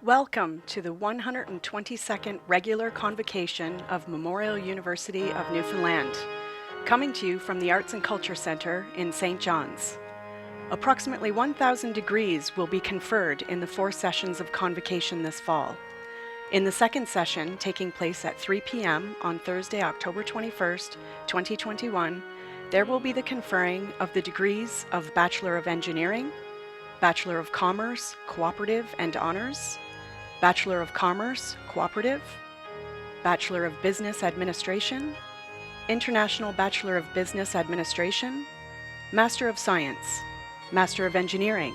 Welcome to the 122nd regular convocation of Memorial University of Newfoundland, coming to you from the Arts and Culture Centre in St. John's. Approximately 1,000 degrees will be conferred in the 4 sessions of convocation this fall. In the second session, taking place at 3 p.m. on Thursday, October 21st, 2021, there will be the conferring of the degrees of Bachelor of Engineering, Bachelor of Commerce, Cooperative and Honors, Bachelor of Commerce, Cooperative, Bachelor of Business Administration, International Bachelor of Business Administration, Master of Science, Master of Engineering,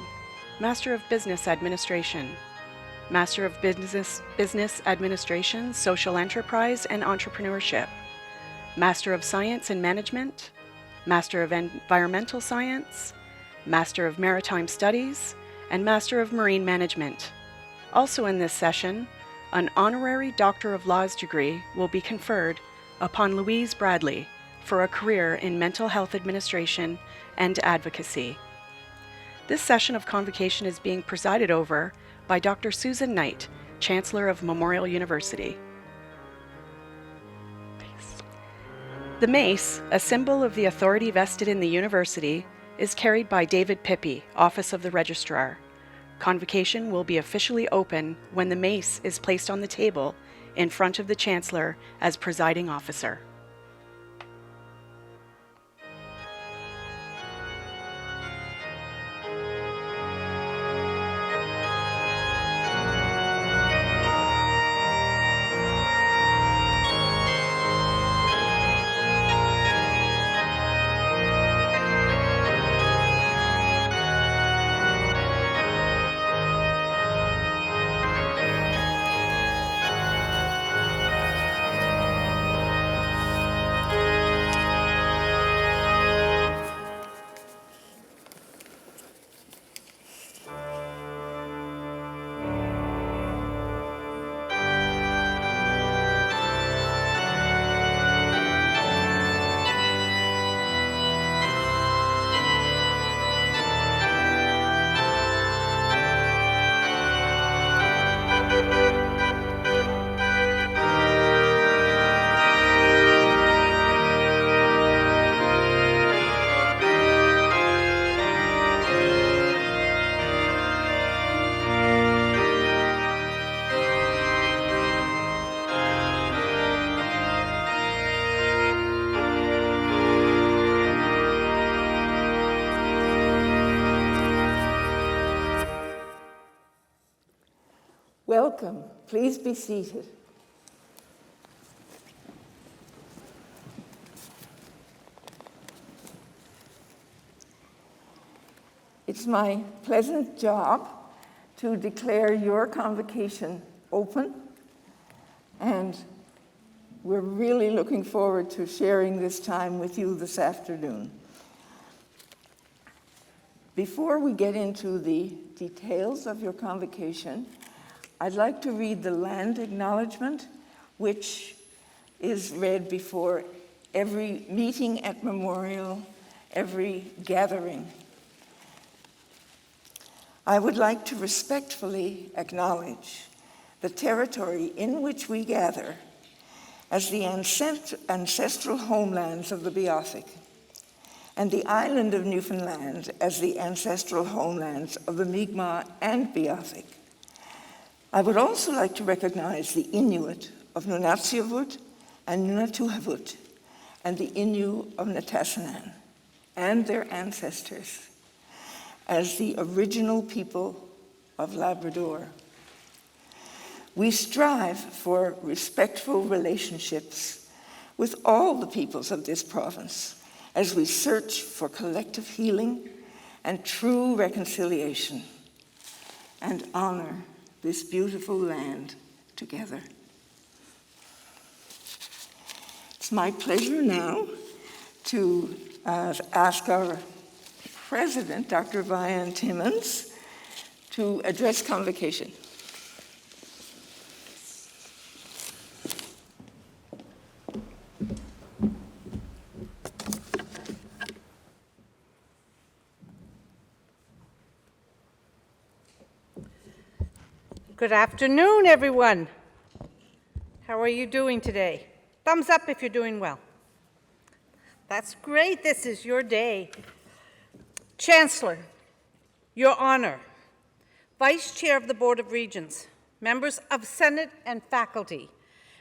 Master of Business Administration, Master of Business Administration, Social Enterprise and Entrepreneurship, Master of Science in Management, Master of Environmental Science, Master of Maritime Studies, and Master of Marine Management. Also in this session, an Honorary Doctor of Laws degree will be conferred upon Louise Bradley for a career in mental health administration and advocacy. This session of convocation is being presided over by Dr. Susan Knight, Chancellor of Memorial University. The mace, a symbol of the authority vested in the university, is carried by David Pippy, Office of the Registrar. Convocation will be officially open when the mace is placed on the table in front of the Chancellor as presiding officer. Welcome. Please be seated. It's my pleasant job to declare your convocation open, and we're really looking forward to sharing this time with you this afternoon. Before we get into the details of your convocation, I'd like to read the land acknowledgement, which is read before every meeting at Memorial, every gathering. I would like to respectfully acknowledge the territory in which we gather as the ancestral homelands of the Beothuk, and the island of Newfoundland as the ancestral homelands of the Mi'kmaq and Beothuk. I would also like to recognize the Inuit of Nunatsiavut and Nunatuhavut and the Innu of Nitassinan and their ancestors as the original people of Labrador. We strive for respectful relationships with all the peoples of this province as we search for collective healing and true reconciliation and honor this beautiful land together. It's my pleasure now to ask our President, Dr. Vian Timmons, to address convocation. Good afternoon, everyone. How are you doing today? Thumbs up if you're doing well. That's great. This is your day. Chancellor, Your Honor, Vice Chair of the Board of Regents, members of Senate and faculty,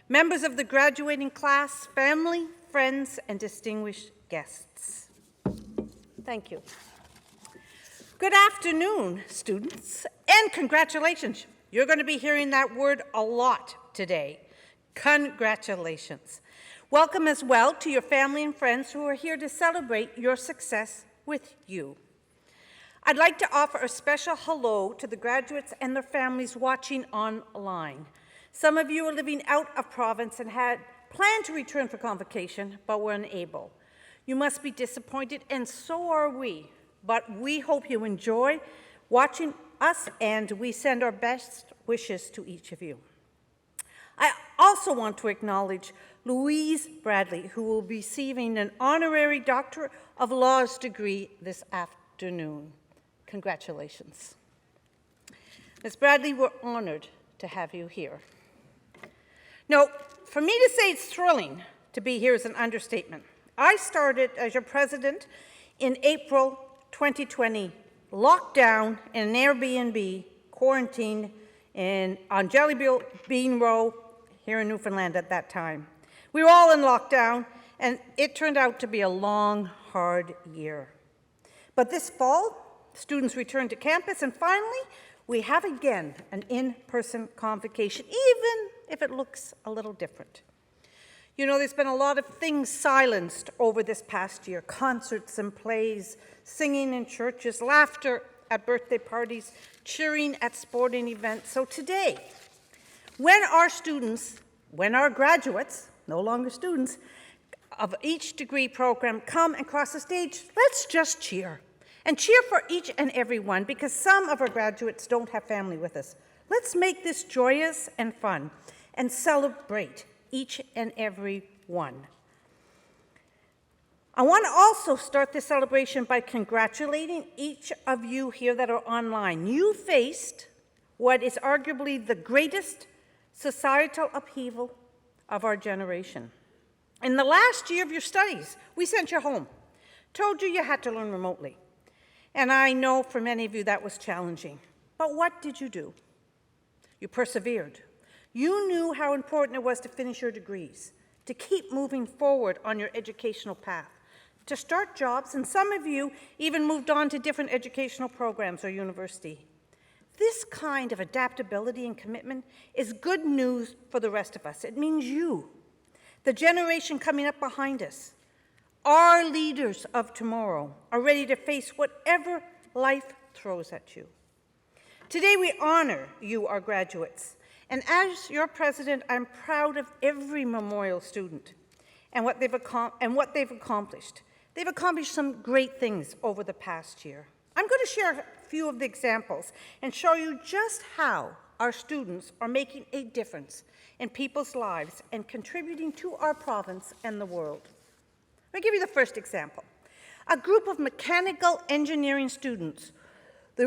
members of the graduating class, family, friends, and distinguished guests. Thank you. Good afternoon, students, and congratulations. You're going to be hearing that word a lot today. Congratulations. Welcome as well to your family and friends who are here to celebrate your success with you. I'd like to offer a special hello to the graduates and their families watching online. Some of you are living out of province and had planned to return for convocation, but were unable. You must be disappointed, and so are we. But we hope you enjoy watching us, and we send our best wishes to each of you. I also want to acknowledge Louise Bradley, who will be receiving an honorary Doctor of Laws degree this afternoon. Congratulations. Ms. Bradley, we're honored to have you here. Now, for me to say it's thrilling to be here is an understatement. I started as your president in April 2020, locked down in an Airbnb, quarantined on Jelly Bean Row here in Newfoundland at that time. We were all in lockdown, and it turned out to be a long, hard year. But this fall, students returned to campus, and finally, we have again an in-person convocation, even if it looks a little different. You know, there's been a lot of things silenced over this past year: concerts and plays, singing in churches, laughter at birthday parties, cheering at sporting events. So today, when our graduates, no longer students, of each degree program come and cross the stage, let's just cheer. And cheer for each and every one, because some of our graduates don't have family with us. Let's make this joyous and fun and celebrate each and every one. I want to also start this celebration by congratulating each of you here that are online. You faced what is arguably the greatest societal upheaval of our generation. In the last year of your studies, we sent you home, told you had to learn remotely. And I know for many of you that was challenging. But what did you do? You persevered. You knew how important it was to finish your degrees, to keep moving forward on your educational path, to start jobs, and some of you even moved on to different educational programs or university. This kind of adaptability and commitment is good news for the rest of us. It means you, the generation coming up behind us, our leaders of tomorrow, are ready to face whatever life throws at you. Today we honor you, our graduates. And as your president, I'm proud of every memorial student and what they've accomplished. They've accomplished some great things over the past year. I'm going to share a few of the examples and show you just how our students are making a difference in people's lives and contributing to our province and the world. Let me give you the first example. A group of mechanical engineering students, they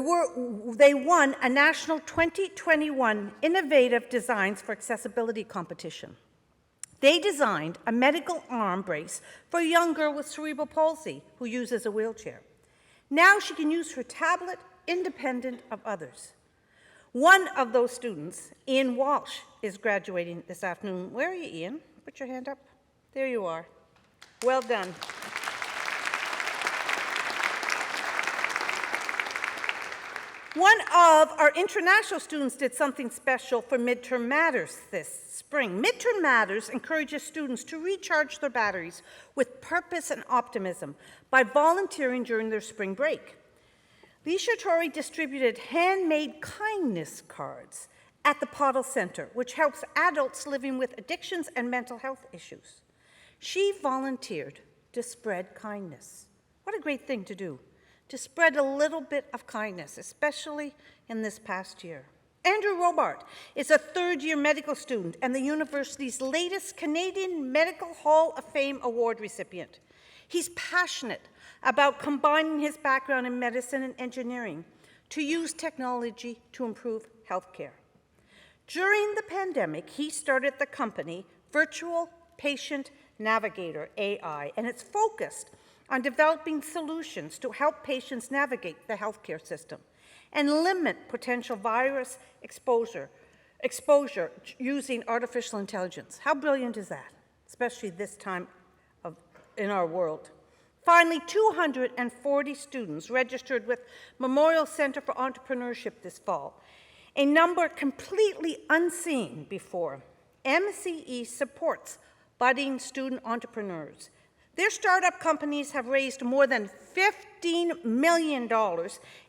won a national 2021 Innovative Designs for Accessibility competition. They designed a medical arm brace for a young girl with cerebral palsy who uses a wheelchair. Now she can use her tablet independent of others. One of those students, Ian Walsh, is graduating this afternoon. Where are you, Ian? Put your hand up. There you are. Well done. One of our international students did something special for Midterm Matters this spring. Midterm Matters encourages students to recharge their batteries with purpose and optimism by volunteering during their spring break. Leisha Torrey distributed handmade kindness cards at the Pottle Center, which helps adults living with addictions and mental health issues. She volunteered to spread kindness. What a great thing to do, to spread a little bit of kindness, especially in this past year. Andrew Robart is a third-year medical student and the university's latest Canadian Medical Hall of Fame award recipient. He's passionate about combining his background in medicine and engineering to use technology to improve healthcare. During the pandemic, he started the company Virtual Patient Navigator, AI, and it's focused on developing solutions to help patients navigate the healthcare system and limit potential virus exposure using artificial intelligence. How brilliant is that, especially this time in our world? Finally, 240 students registered with Memorial Center for Entrepreneurship this fall, a number completely unseen before. MCE supports budding student entrepreneurs. Their startup companies have raised more than $15 million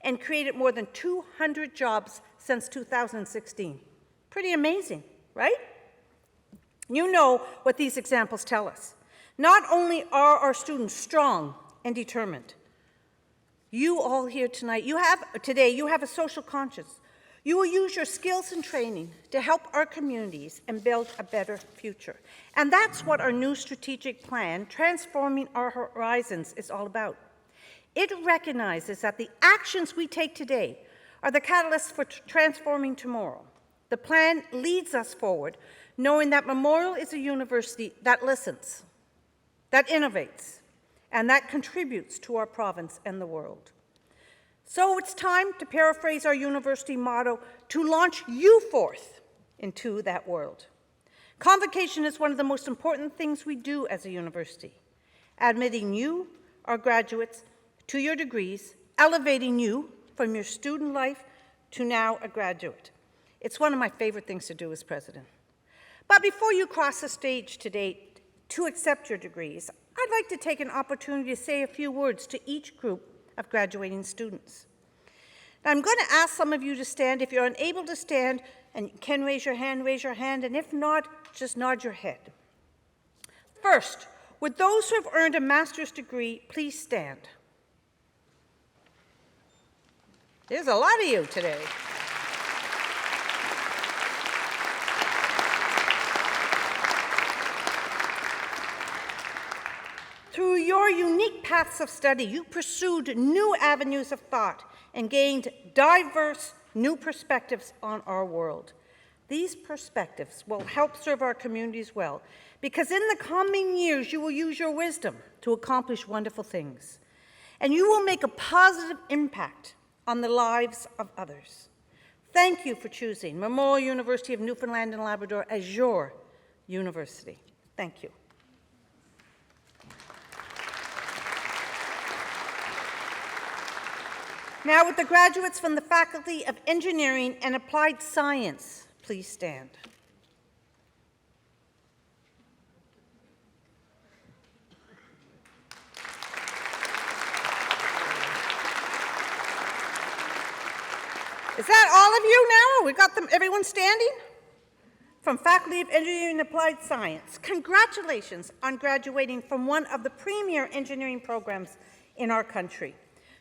and created more than 200 jobs since 2016. Pretty amazing, right? You know what these examples tell us. Not only are our students strong and determined, you all here tonight, you have a social conscience. You will use your skills and training to help our communities and build a better future. And that's what our new strategic plan, Transforming Our Horizons, is all about. It recognizes that the actions we take today are the catalysts for transforming tomorrow. The plan leads us forward, knowing that Memorial is a university that listens, that innovates, and that contributes to our province and the world. So it's time, to paraphrase our university motto, to launch you forth into that world. Convocation is one of the most important things we do as a university, admitting you, our graduates, to your degrees, elevating you from your student life to now a graduate. It's one of my favorite things to do as president. But before you cross the stage today to accept your degrees, I'd like to take an opportunity to say a few words to each group of graduating students. Now, I'm going to ask some of you to stand. If you're unable to stand and you can raise your hand, and if not, just nod your head. First, would those who have earned a master's degree please stand? There's a lot of you today. Through your unique paths of study, you pursued new avenues of thought and gained diverse new perspectives on our world. These perspectives will help serve our communities well, because in the coming years, you will use your wisdom to accomplish wonderful things, and you will make a positive impact on the lives of others. Thank you for choosing Memorial University of Newfoundland and Labrador as your university. Thank you. Now, would the graduates from the Faculty of Engineering and Applied Science please stand? Is that all of you now? We got them, everyone standing? From Faculty of Engineering and Applied Science, congratulations on graduating from one of the premier engineering programs in our country.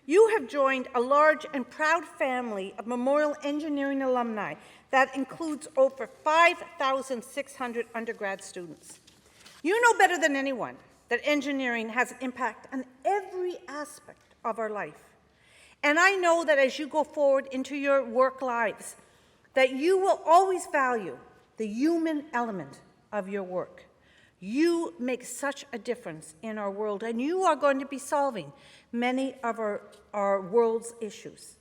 You have joined a large and proud family of Memorial Engineering alumni that includes over 5,600 undergrad students. You know better than anyone that engineering has an impact on every aspect of our life. And I know that as you go forward into your work lives, that you will always value the human element of your work. You make such a difference in our world, and you are going to be solving many of our world's issues.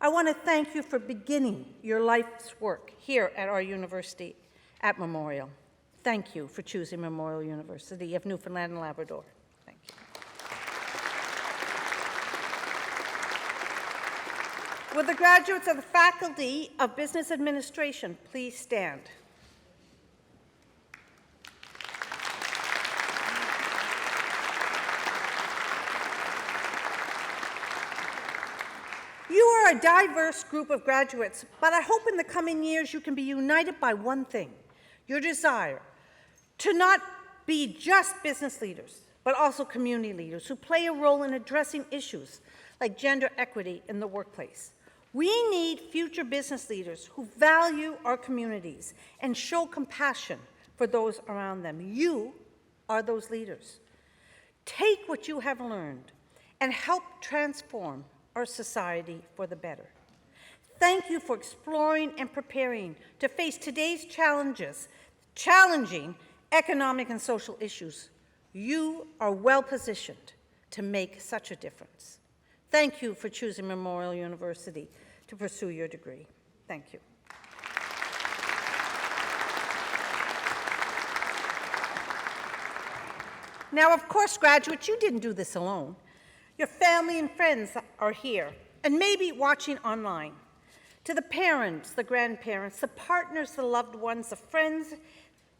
I want to thank you for beginning your life's work here at our university at Memorial. Thank you for choosing Memorial University of Newfoundland and Labrador. Thank you. Will the graduates of the Faculty of Business Administration please stand? You are a diverse group of graduates, but I hope in the coming years you can be united by one thing, your desire to not be just business leaders, but also community leaders who play a role in addressing issues like gender equity in the workplace. We need future business leaders who value our communities and show compassion for those around them. You are those leaders. Take what you have learned and help transform our society for the better. Thank you for exploring and preparing to face today's challenges, challenging economic and social issues. You are well positioned to make such a difference. Thank you for choosing Memorial University to pursue your degree. Thank you. Now, of course, graduates, you didn't do this alone. Your family and friends are here, and maybe watching online. To the parents, the grandparents, the partners, the loved ones, the friends,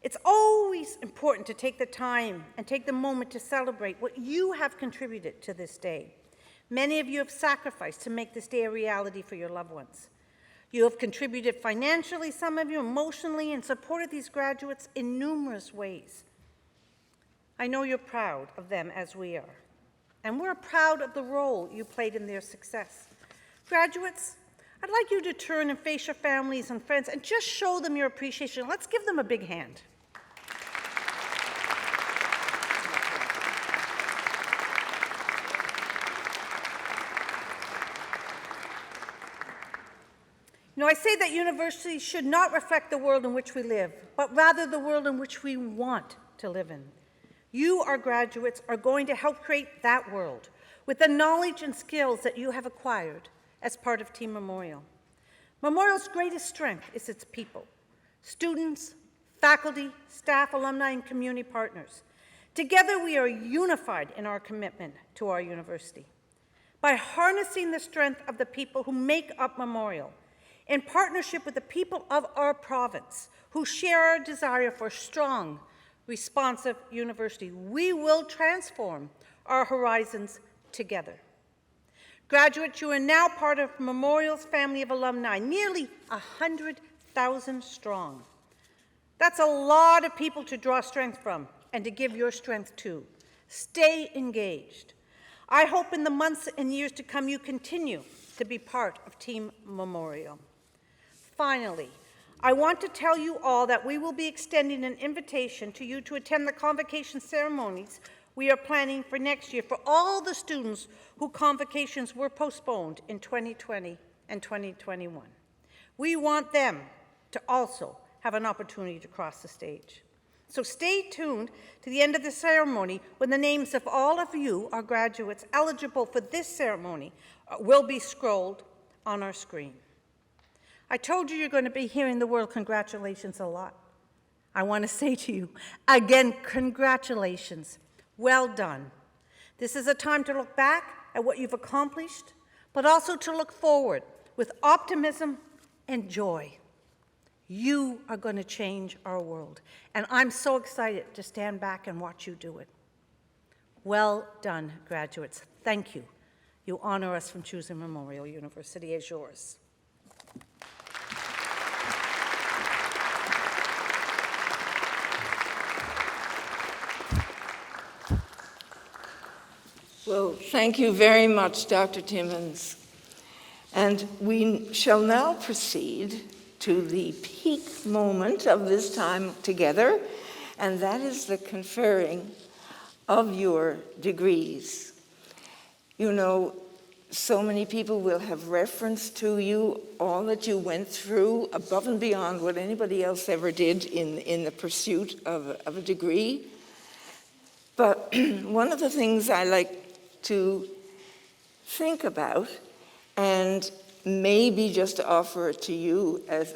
it's always important to take the time and take the moment to celebrate what you have contributed to this day. Many of you have sacrificed to make this day a reality for your loved ones. You have contributed financially, some of you emotionally, and supported these graduates in numerous ways. I know you're proud of them as we are, and we're proud of the role you played in their success. Graduates, I'd like you to turn and face your families and friends and just show them your appreciation. Let's give them a big hand. You know, I say that universities should not reflect the world in which we live, but rather the world in which we want to live in. You, our graduates, are going to help create that world with the knowledge and skills that you have acquired as part of Team Memorial. Memorial's greatest strength is its people, students, faculty, staff, alumni, and community partners. Together, we are unified in our commitment to our university. By harnessing the strength of the people who make up Memorial, in partnership with the people of our province who share our desire for a strong, responsive university, we will transform our horizons together. Graduates, you are now part of Memorial's family of alumni, nearly 100,000 strong. That's a lot of people to draw strength from and to give your strength to. Stay engaged. I hope in the months and years to come you continue to be part of Team Memorial. Finally, I want to tell you all that we will be extending an invitation to you to attend the convocation ceremonies we are planning for next year for all the students whose convocations were postponed in 2020 and 2021. We want them to also have an opportunity to cross the stage. So stay tuned to the end of the ceremony when the names of all of you, our graduates, eligible for this ceremony will be scrolled on our screen. I told you you're going to be hearing the word congratulations a lot. I want to say to you, again, congratulations. Well done. This is a time to look back at what you've accomplished, but also to look forward with optimism and joy. You are going to change our world, and I'm so excited to stand back and watch you do it. Well done, graduates. Thank you. You honor us from choosing Memorial University as yours. Well, thank you very much, Dr. Timmons. And we shall now proceed to the peak moment of this time together, and that is the conferring of your degrees. You know, so many people will have reference to you, all that you went through above and beyond what anybody else ever did in the pursuit of a degree. But one of the things I like to think about, and maybe just offer it to you as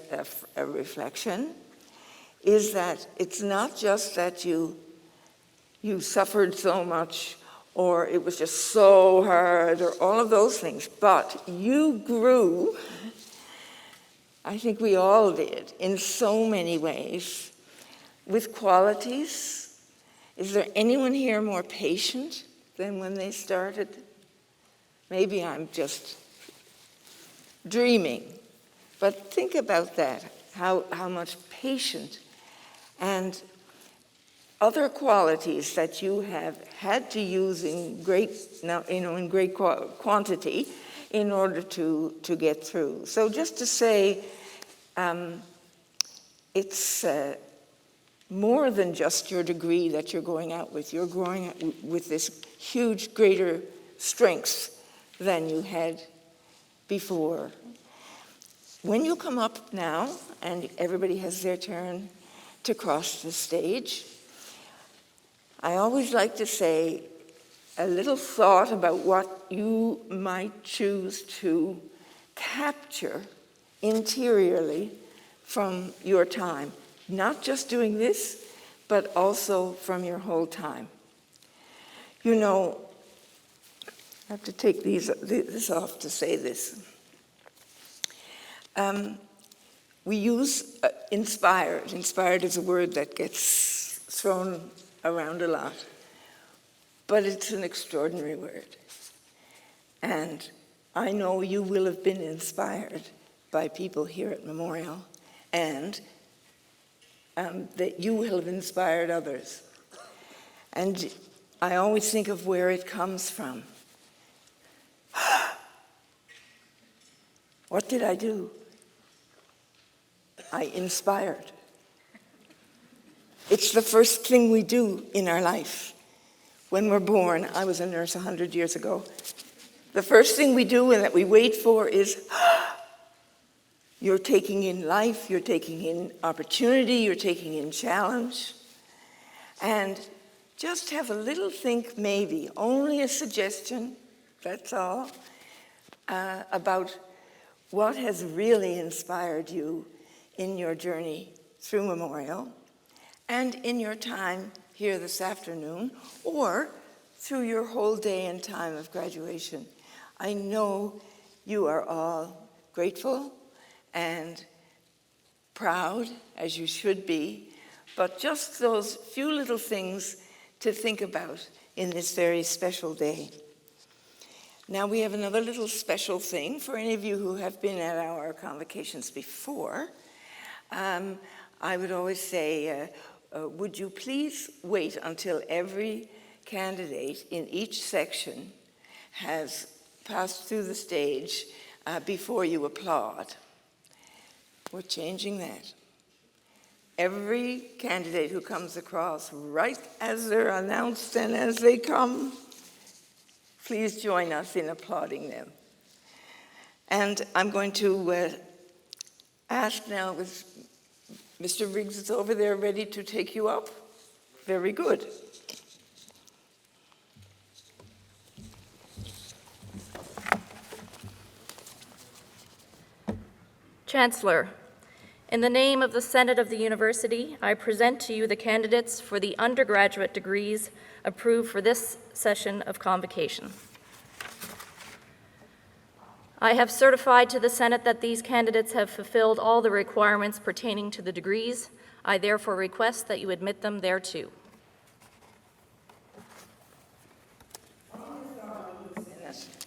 a reflection, is that it's not just that you suffered so much, or it was just so hard, or all of those things, but you grew, I think we all did, in so many ways, with qualities. Is there anyone here more patient than when they started? Maybe I'm just dreaming, but think about that, how much patient and other qualities that you have had to use in great quantity in order to get through. So just to say, it's more than just your degree that you're going out with. You're going out with this huge, greater strengths than you had before. when you come up now, and everybody has their turn to cross the stage, I always like to say a little thought about what you might choose to capture interiorly from your time. Not just doing this, but also from your whole time. You know, I have to take this off to say this. We use inspired. Inspired is a word that gets thrown around a lot, but it's an extraordinary word. And I know you will have been inspired by people here at Memorial, and that you will have inspired others. And I always think of where it comes from. What did I do? I inspired. It's the first thing we do in our life. When we're born, I was a nurse 100 years ago. The first thing we do and that we wait for is, you're taking in life, you're taking in opportunity, you're taking in challenge. And just have a little think, maybe, only a suggestion, that's all, about what has really inspired you in your journey through Memorial and in your time here this afternoon, or through your whole day and time of graduation. I know you are all grateful and proud, as you should be, but just those few little things to think about in this very special day. Now we have another little special thing for any of you who have been at our convocations before. I would always say, would you please wait until every candidate in each section has passed through the stage before you applaud. We're changing that. Every candidate who comes across, right as they're announced and as they come, please join us in applauding them. And I'm going to ask now, if Mr. Riggs is over there ready to take you up. Very good. Chancellor, in the name of the Senate of the University, I present to you the candidates for the undergraduate degrees approved for this session of convocation. I have certified to the Senate that these candidates have fulfilled all the requirements pertaining to the degrees. I therefore request that you admit them thereto.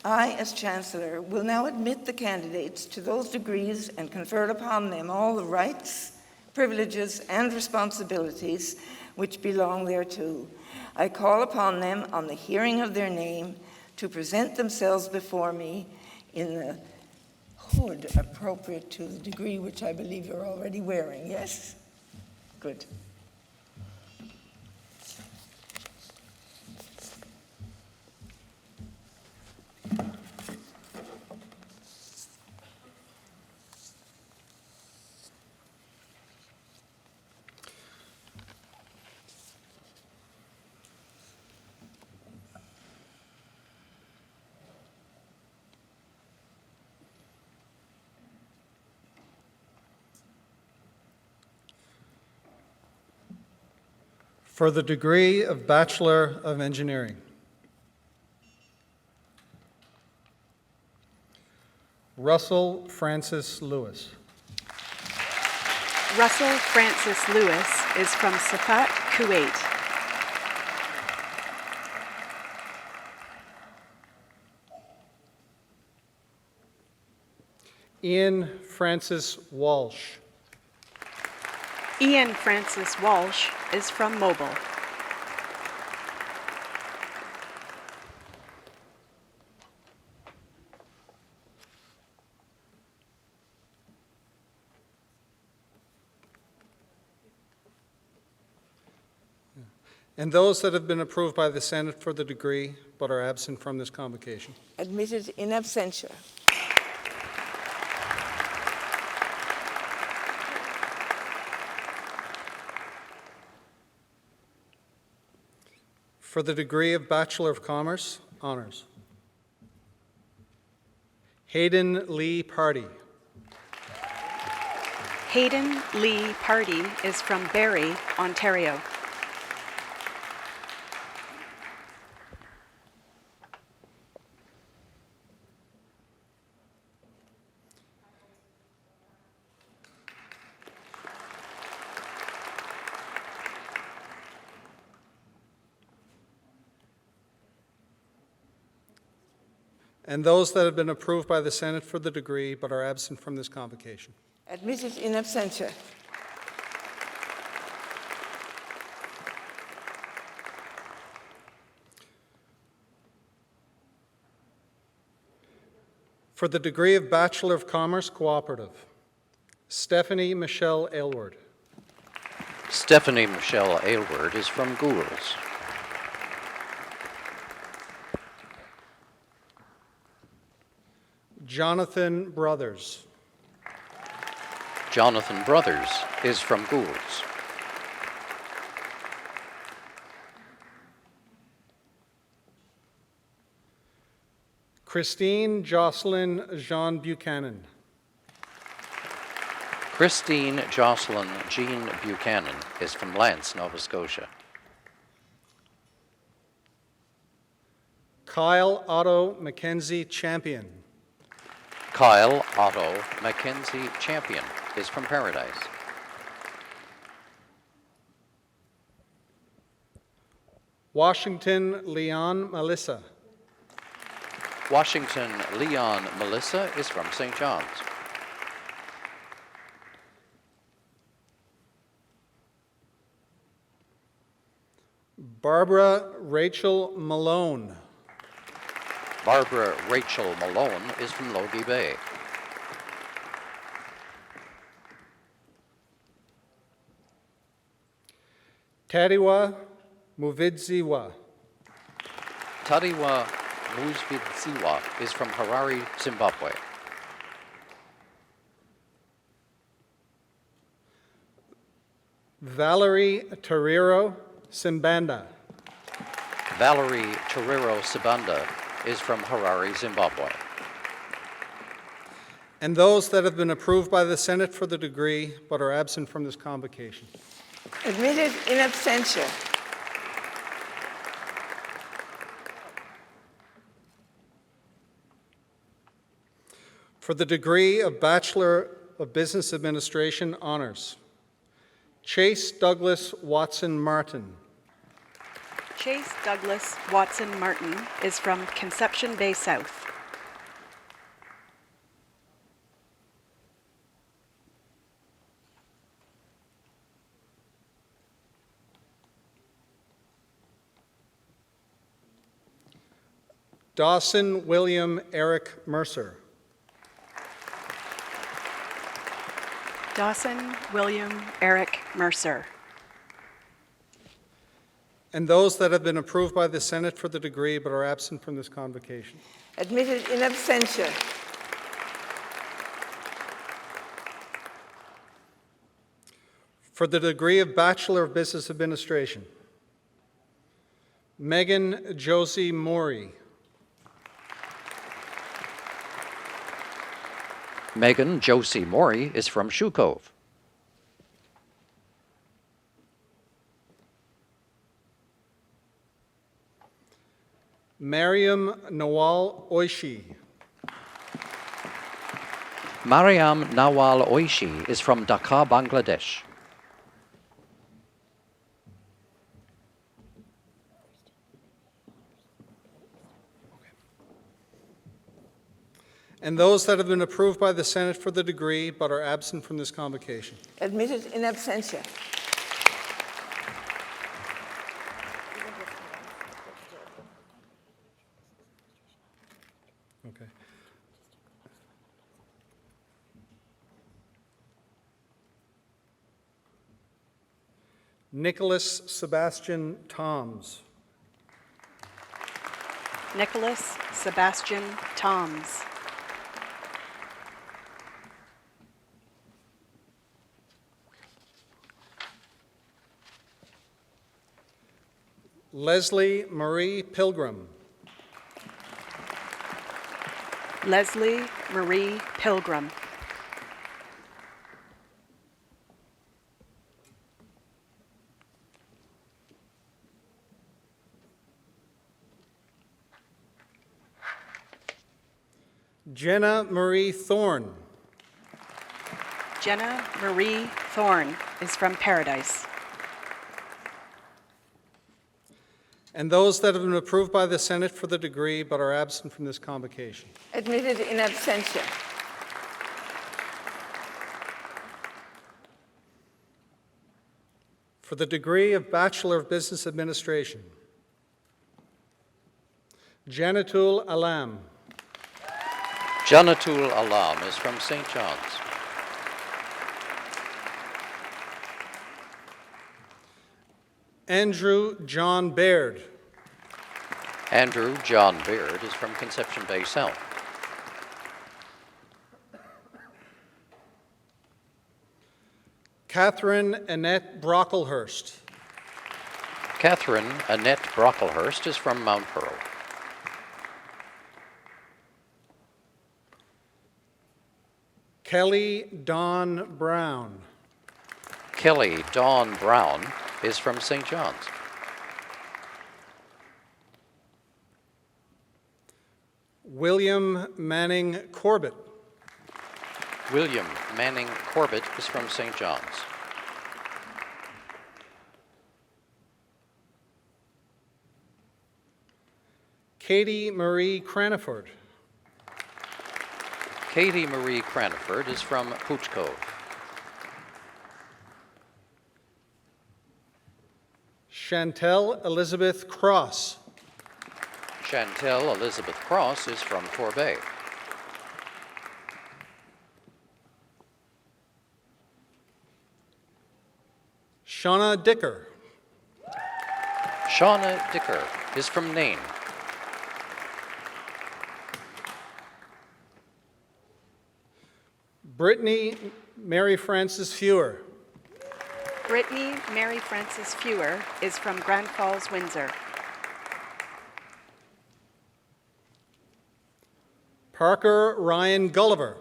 I, as Chancellor, will now admit the candidates to those degrees and confer upon them all the rights, privileges, and responsibilities which belong thereto. I call upon them on the hearing of their name to present themselves before me in the hood appropriate to the degree which I believe you're already wearing, yes? Good. For the degree of Bachelor of Engineering, Russell Francis Lewis. Russell Francis Lewis is from Safat, Kuwait. Ian Francis Walsh. Ian Francis Walsh is from Mobile. And those that have been approved by the Senate for the degree but are absent from this convocation. Admitted in absentia. For the degree of Bachelor of Commerce, honors. Hayden Lee Party. Hayden Lee Party is from Barrie, Ontario. And those that have been approved by the Senate for the degree but are absent from this convocation. Admitted in absentia. For the degree of Bachelor of Commerce, Cooperative, Stephanie Michelle Aylward. Stephanie Michelle Aylward is from Goulds. Jonathan Brothers. Jonathan Brothers is from Goulds. Christine Jocelyn Jean Buchanan. Christine Jocelyn Jean Buchanan is from Lance, Nova Scotia. Kyle Otto Mackenzie Champion. Kyle Otto Mackenzie Champion is from Paradise. Washington Leon Melissa. Washington Leon Melissa is from St. John's. Barbara Rachel Malone. Barbara Rachel Malone is from Logie Bay. Tadiwa Muvidziwa. Tadiwa Muzvidziwa is from Harare, Zimbabwe. Valerie Tariro Simbanda. Valerie Torero Sibanda is from Harare, Zimbabwe. And those that have been approved by the Senate for the degree but are absent from this convocation. Admitted in absentia. For the degree of Bachelor of Business Administration, honors. Chase Douglas Watson Martin. Chase Douglas Watson Martin is from Conception Bay South. Dawson William Eric Mercer. Dawson William Eric Mercer. And those that have been approved by the Senate for the degree but are absent from this convocation. Admitted in absentia. For the degree of Bachelor of Business Administration, Megan Josie Morey. Megan Josie Morey is from Shoe Cove. Mariam Nawal Oishi. Mariam Nawal Oishi is from Dhaka, Bangladesh. And those that have been approved by the Senate for the degree but are absent from this convocation. Admitted in absentia. Okay. Nicholas Sebastian Toms. Nicholas Sebastian Toms. Leslie Marie Pilgrim. Leslie Marie Pilgrim. Jenna Marie Thorne. Jenna Marie Thorne is from Paradise. And those that have been approved by the Senate for the degree but are absent from this convocation. Admitted in absentia. For the degree of Bachelor of Business Administration, Janatul Alam. Janatul Alam is from St. John's. Andrew John Baird. Andrew John Baird is from Conception Bay South. Catherine Annette Brocklehurst. Catherine Annette Brocklehurst is from Mount Pearl. Kelly Dawn Brown. Kelly Dawn Brown is from St. John's. William Manning Corbett. William Manning Corbett is from St. John's. Katie Marie Craniford. Katie Marie Craniford is from Hooch Cove. Chantel Elizabeth Cross. Chantel Elizabeth Cross is from Torbay. Shauna Dicker. Shauna Dicker is from Nain. Brittany Mary Frances Fewer. Brittany Mary Frances Fewer is from Grand Falls, Windsor. Parker Ryan Gulliver.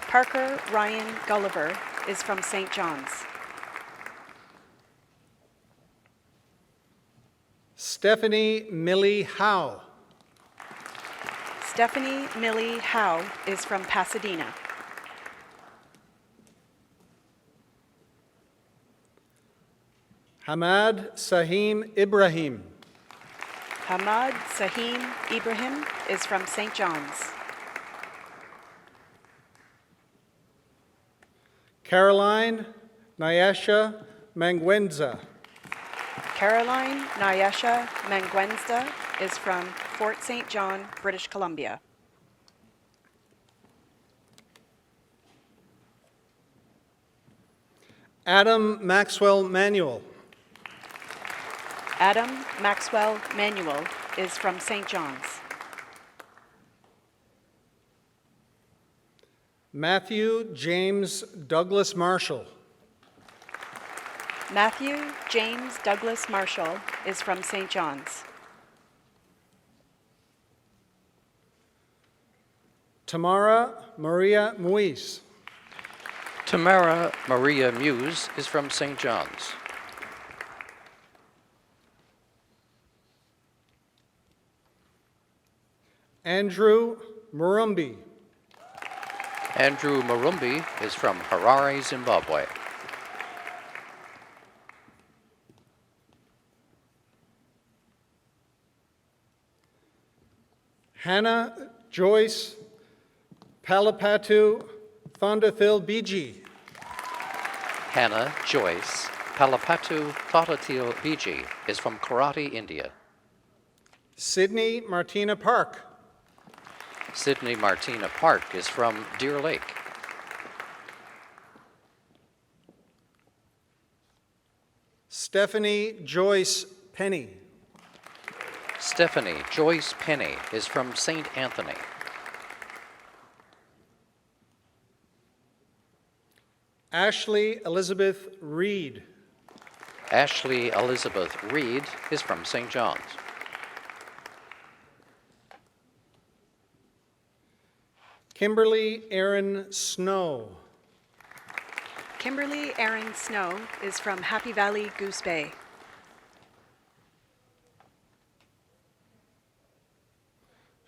Parker Ryan Gulliver is from St. John's. Stephanie Millie Howe. Stephanie Millie Howe is from Pasadena. Hamad Sahim Ibrahim. Hamad Sahim Ibrahim is from St. John's. Caroline Nyasha Mangwenza. Caroline Nyasha Mangwenza is from Fort St. John, British Columbia. Adam Maxwell Manuel. Adam Maxwell Manuel is from St. John's. Matthew James Douglas Marshall. Matthew James Douglas Marshall is from St. John's. Tamara Maria Muiz. Tamara Maria Muse is from St. John's. Andrew Murumbi. Andrew Marumbi is from Harare, Zimbabwe. Hannah Joyce Palapatu Thondathil Biji. Hannah Joyce Palapatu Thotatil Biji is from Karate, India. Sydney Martina Park. Sydney Martina Park is from Deer Lake. Stephanie Joyce Penny. Stephanie Joyce Penny is from St. Anthony. Ashley Elizabeth Reed. Ashley Elizabeth Reed is from St. John's. Kimberly Erin Snow. Kimberly Erin Snow is from Happy Valley, Goose Bay.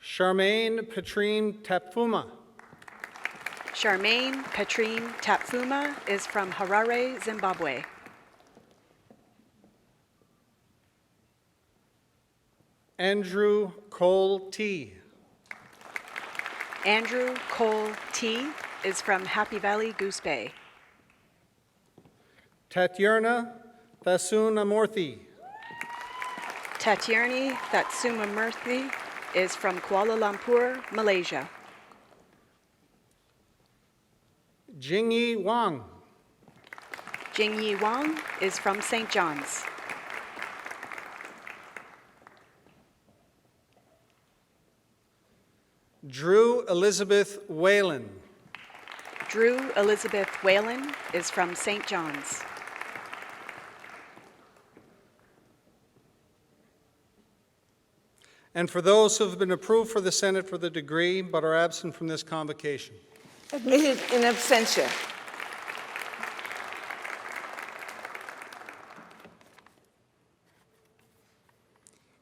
Charmaine Petrine Tapfuma. Charmaine Petrine Tapfuma is from Harare, Zimbabwe. Andrew Cole T. Andrew Cole T. is from Happy Valley, Goose Bay. Tatyarna Thasunamurthy. Tatyarni Thatsumamurthy is from Kuala Lumpur, Malaysia. Jingyi Wang. Jingyi Wang is from St. John's. Drew Elizabeth Whalen. Drew Elizabeth Whalen is from St. John's. And for those who have been approved for the Senate for the degree but are absent from this convocation. Admitted in absentia.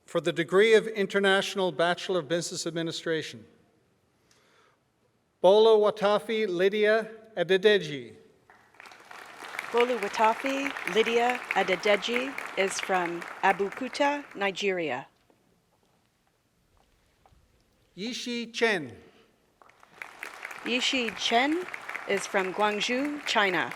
For the degree of International Bachelor of Business Administration, Bola Watafi Lydia Adedeji. Boluwatafi Lydia Adedeji is from Abeokuta, Nigeria. Yishi Chen. Yishi Chen is from Guangzhou, China.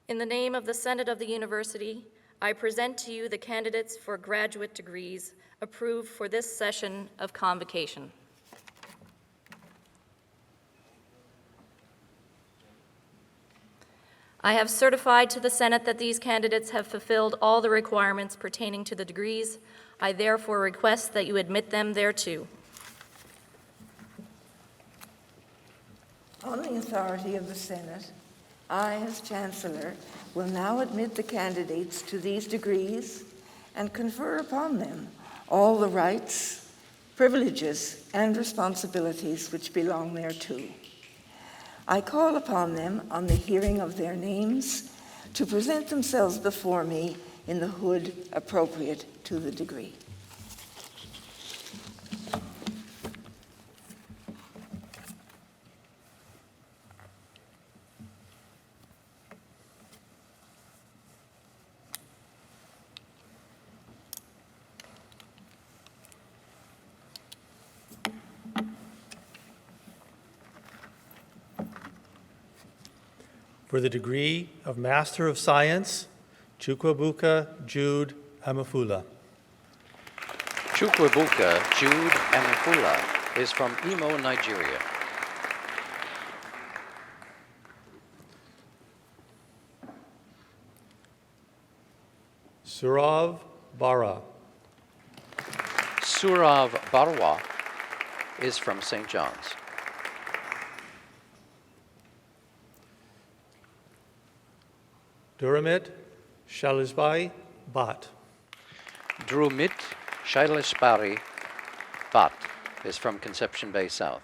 In the name of the Senate of the University, I present to you the candidates for graduate degrees approved for this session of Convocation. I have certified to the Senate that these candidates have fulfilled all the requirements pertaining to the degrees. I therefore request that you admit them thereto. On the authority of the Senate, I, as Chancellor, will now admit the candidates to these degrees and confer upon them all the rights, privileges, and responsibilities which belong thereto. I call upon them, on the hearing of their names, to present themselves before me in the hood appropriate to the degree. For the degree of Master of Science, Chukwuebuka Jude Amafula. Chukwuebuka Jude Amafula is from Imo, Nigeria. Surav Bara. Surav Barwa is from St. John's. Duramit Shalisbai Bhat. Drumit Shaileshbari Bhat is from Conception Bay South.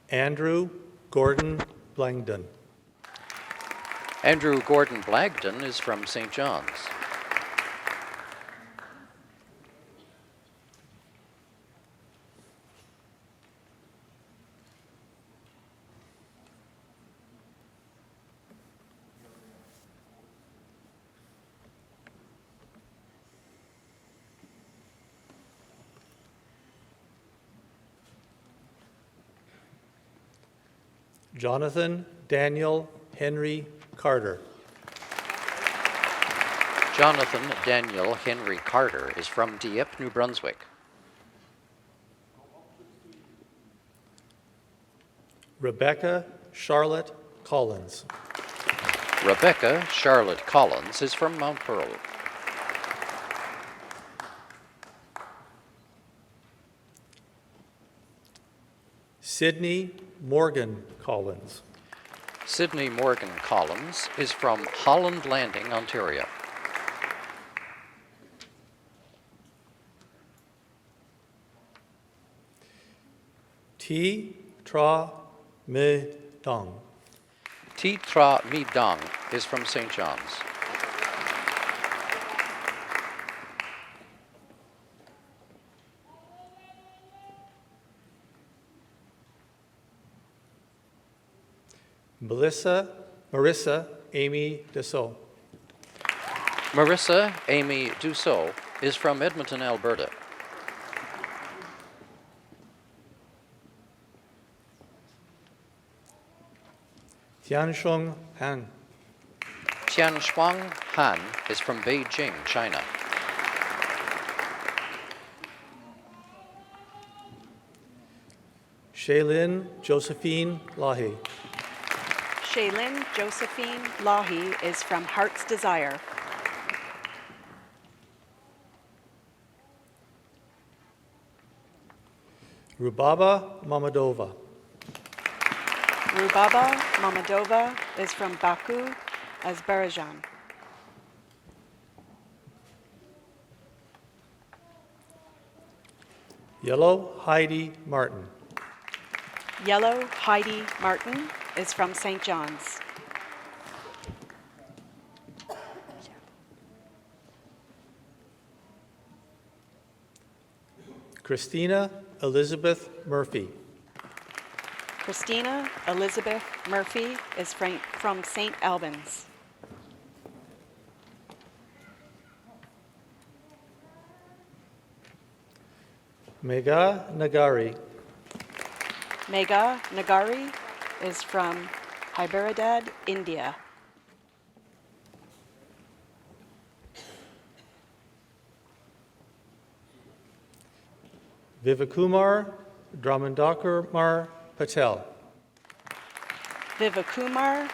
Andrew Gordon Blangdon. Andrew Gordon Blagden is from St. John's. Jonathan Daniel Henry Carter. Jonathan Daniel Henry Carter is from Dieppe, New Brunswick. Rebecca Charlotte Collins. Rebecca Charlotte Collins is from Mount Pearl. Sydney Morgan Collins. Sydney Morgan Collins is from Holland Landing, Ontario. T. Tra Me Dong. Ti Tra Mi Dong is from St. John's. Marissa Amy Dussault. Marissa Amy Dussault is from Edmonton, Alberta. Tiansheng Han. Tianshuang Han is from Beijing, China. Shaylin Josephine Lahi. Shaylin Josephine Lahi is from Heart's Desire. Rubaba Mamadova. Rubaba Mamadova is from Baku, Azerbaijan. Yellow Heidi Martin. Yellow Heidi Martin is from St. John's. Christina Elizabeth Murphy. Christina Elizabeth Murphy is from St. Albans. Megha Nagari. Megha Nagari is from Hyderabad, India. Vivakumar Dharmendrakumar Patel. Vivakumar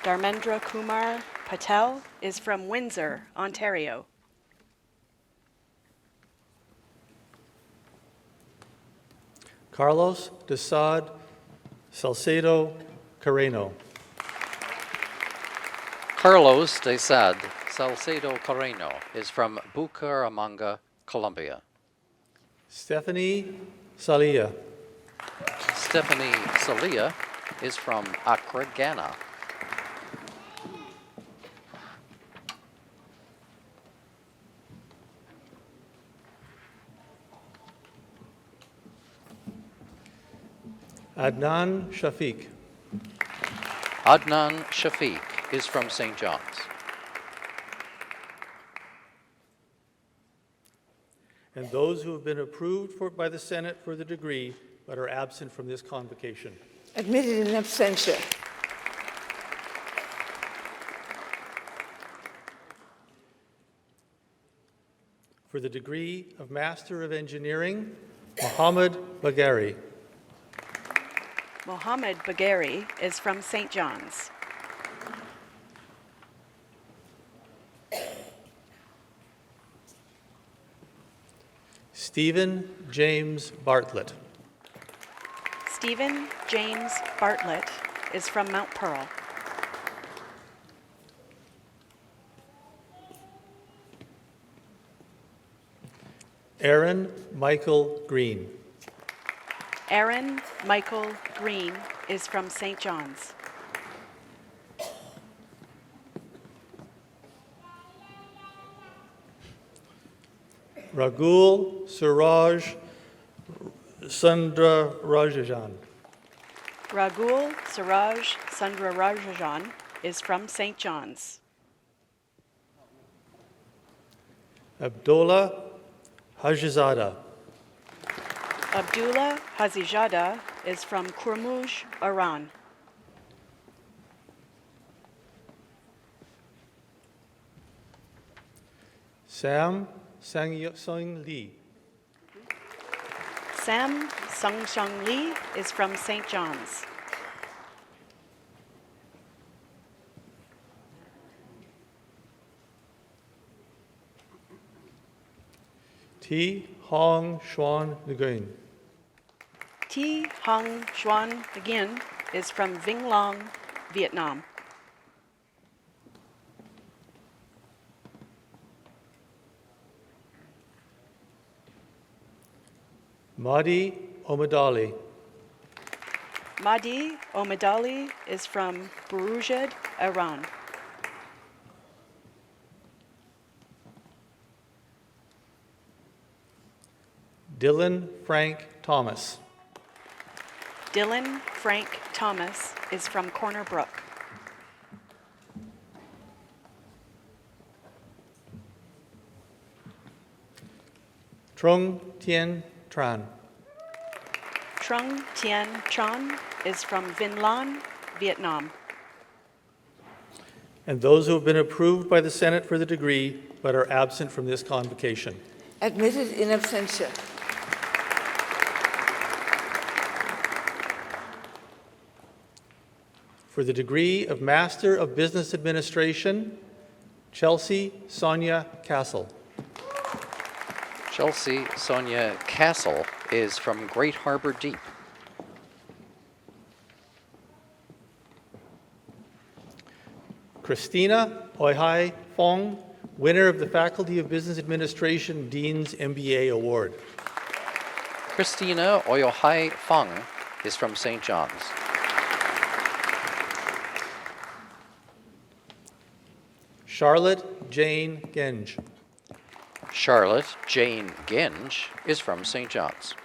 Dharmendra Kumar Patel is from Windsor, Ontario. Carlos de Sade Salcedo Carreno. Carlos de Sade Salcedo Carreno is from Bucaramanga, Colombia. Stephanie Salia. Stephanie Salia is from Accra, Ghana. Adnan Shafiq. Adnan Shafiq is from St. John's. And those who have been approved by the Senate for the degree but are absent from this convocation. Admitted in absentia. For the degree of Master of Engineering, Mohammed Bagheri. Mohammed Bagheri is from St. John's. Stephen James Bartlett. Stephen James Bartlett is from Mount Pearl. Aaron Michael Green. Aaron Michael Green is from St. John's. Ragul Suraj Sundararajan. Ragul Suraj Sundararajan is from St. John's. Abdullah Hajizada. Abdullah Hazijada is from Kurmuj, Iran. Sam Sang Lee. Sam Sungshung Lee is from St. John's. T. Hong Xuan Nguyen. T. Hung Xuan Nguyen is from Vinh Long, Vietnam. Mahdi Omadali. Mahdi Omadali is from Burujad, Iran. Dylan Frank Thomas. Dylan Frank Thomas is from Corner Brook. Trung Tien Tran. Trung Tien Tran is from Vinh Lan, Vietnam. And those who have been approved by the Senate for the degree but are absent from this convocation. Admitted in absentia. For the degree of Master of Business Administration, Chelsea Sonia Castle. Chelsea Sonia Castle is from Great Harbor Deep. Christina Oihai Fong, winner of the Faculty of Business Administration Dean's MBA Award. Christina Oyohai Fung is from St. John's. Charlotte Jane Genge. Charlotte Jane Genge is from St. John's.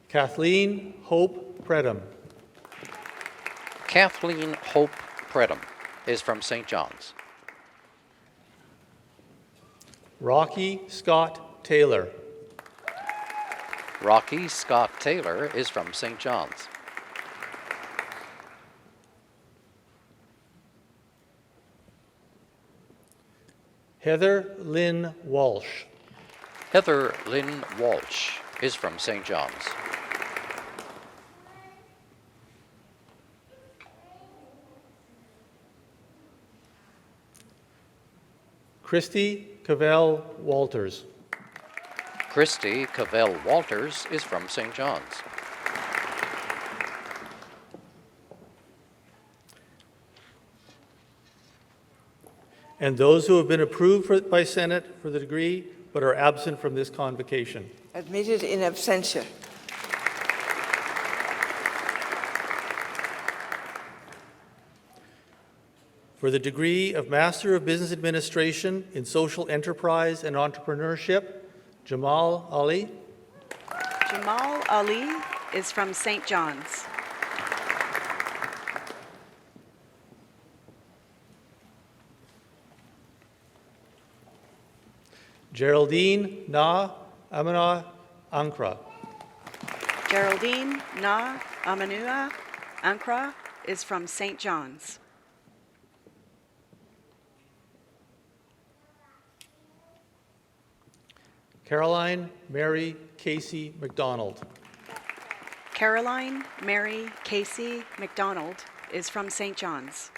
Kathleen Hope Predham. Kathleen Hope Predham is from St. John's. Rocky Scott Taylor. Rocky Scott Taylor is from St. John's. Heather Lynn Walsh. Heather Lynn Walsh is from St. John's. Christy Cavell Walters. Christy Cavell Walters is from St. John's. And those who have been approved by Senate for the degree but are absent from this convocation. Admitted in absentia. For the degree of Master of Business Administration in Social Enterprise and Entrepreneurship, Jamal Ali. Jamal Ali is from St. John's. Geraldine Na Amana Ankra. Geraldine Na Amanua Ankra is from St. John's. Caroline Mary Casey McDonald. Caroline Mary Casey McDonald is from St. John's.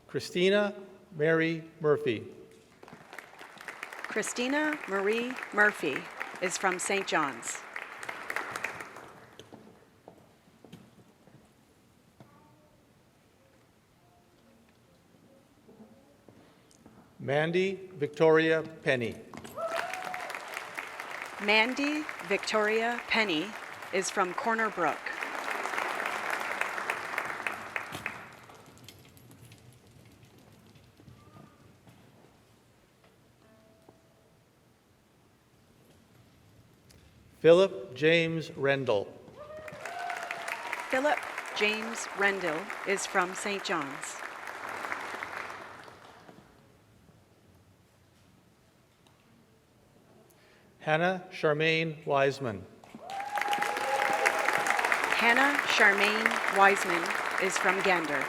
Christina Mary Murphy. Christina Marie Murphy is from St. John's. Mandy Victoria Penny. Mandy Victoria Penny is from Corner Brook. Philip James Rendell. Philip James Rendell is from St. John's. Hannah Charmaine Wiseman. Hannah Charmaine Wiseman is from Gander.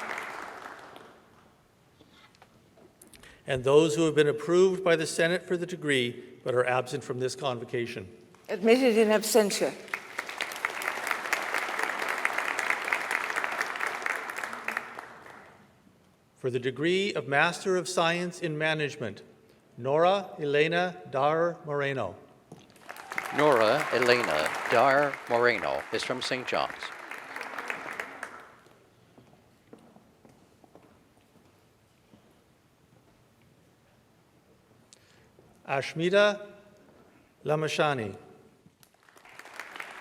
And those who have been approved by the Senate for the degree but are absent from this convocation. Admitted in absentia. For the degree of Master of Science in Management, Nora Elena Dar Moreno. Nora Elena Dar Moreno is from St. John's. Ashmita Lamashani.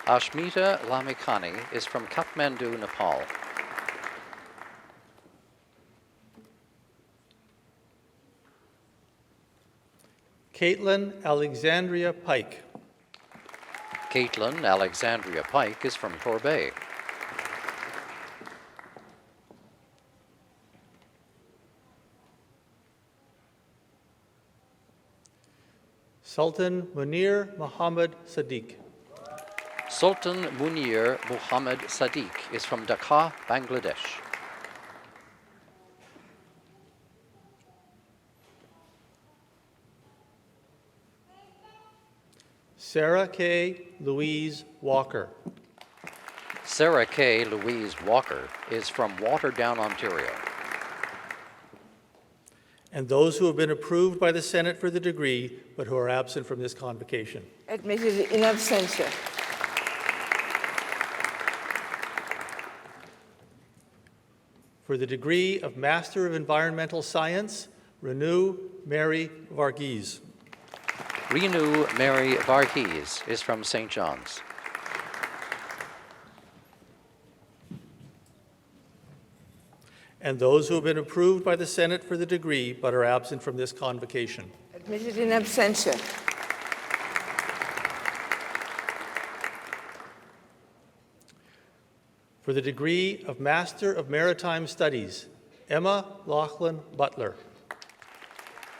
Ashmita Lamikani is from Kathmandu, Nepal. Caitlin Alexandria Pike. Caitlin Alexandria Pike is from Torbay. Sultan Munir Muhammad Sadiq. Sultan Munir Muhammad Sadiq is from Dhaka, Bangladesh. Sarah K. Louise Walker. Sarah K. Louise Walker is from Waterdown, Ontario. And those who have been approved by the Senate for the degree but who are absent from this convocation. Admitted in absentia. For the degree of Master of Environmental Science, Renew Mary Varghese. Renew Mary Varghese is from St. John's. And those who have been approved by the Senate for the degree but are absent from this convocation. Admitted in absentia. For the degree of Master of Maritime Studies, Emma Laughlin Butler.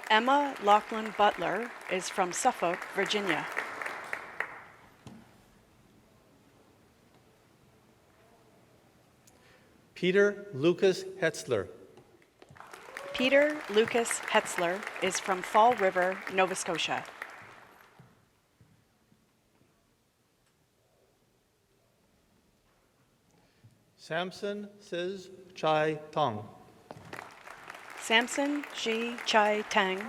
Emma Laughlin Butler is from Suffolk, Virginia. Peter Lucas Hetzler. Peter Lucas Hetzler is from Fall River, Nova Scotia. Samson Sis Chai Tong. Samson Ji Chai Tang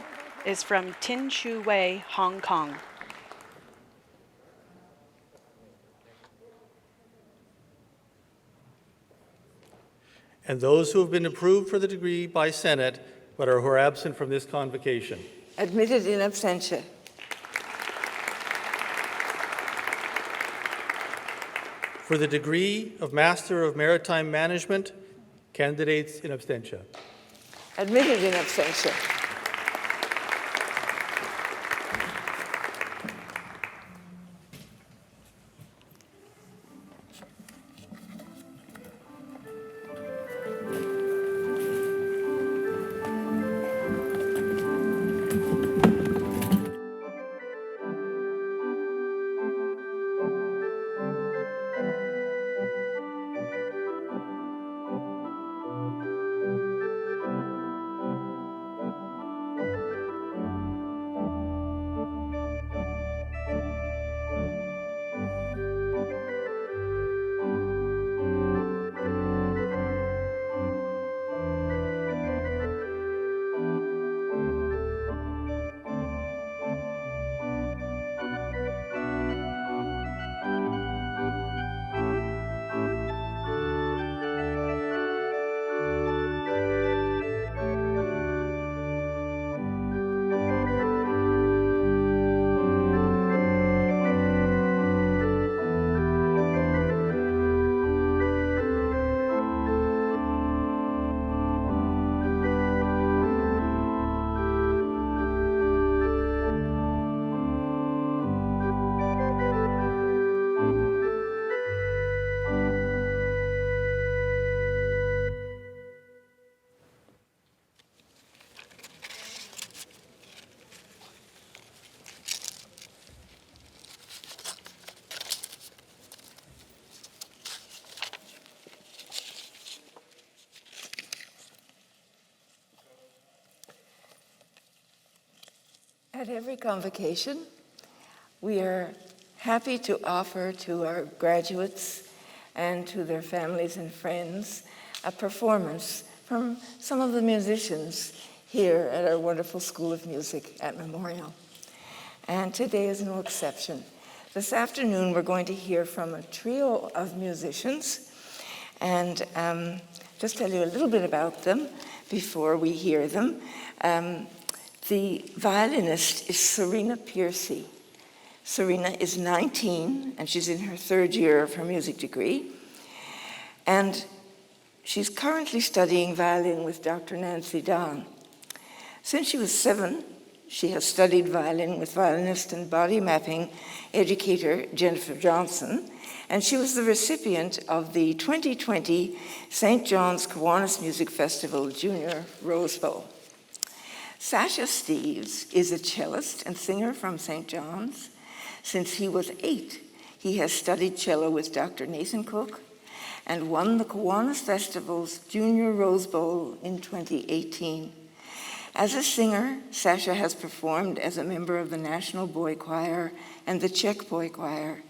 is from Tin Shu Wei, Hong Kong. And those who have been approved for the degree by Senate but who are absent from this convocation. Admitted in absentia. For the degree of Master of Maritime Management, candidates in absentia. Admitted in absentia. At every convocation, we are happy to offer to our graduates and to their families and friends a performance from some of the musicians here at our wonderful School of Music at Memorial. And today is no exception. This afternoon, we're going to hear from a trio of musicians, and just tell you a little bit about them before we hear them. The violinist is Serena Piercy. Serena is 19, and she's in her third year of her music degree. And she's currently studying violin with Dr. Nancy Don. Since she was 7, she has studied violin with violinist and body mapping educator Jennifer Johnson, and she was the recipient of the 2020 St. John's Kiwanis Music Festival Junior Rose Bowl. Sasha Steves is a cellist and singer from St. John's. Since he was 8, he has studied cello with Dr. Nathan Cook and won the Kiwanis Festival's Junior Rose Bowl in 2018. As a singer, Sasha has performed as a member of the National Boy Choir and the Czech Boy Choir.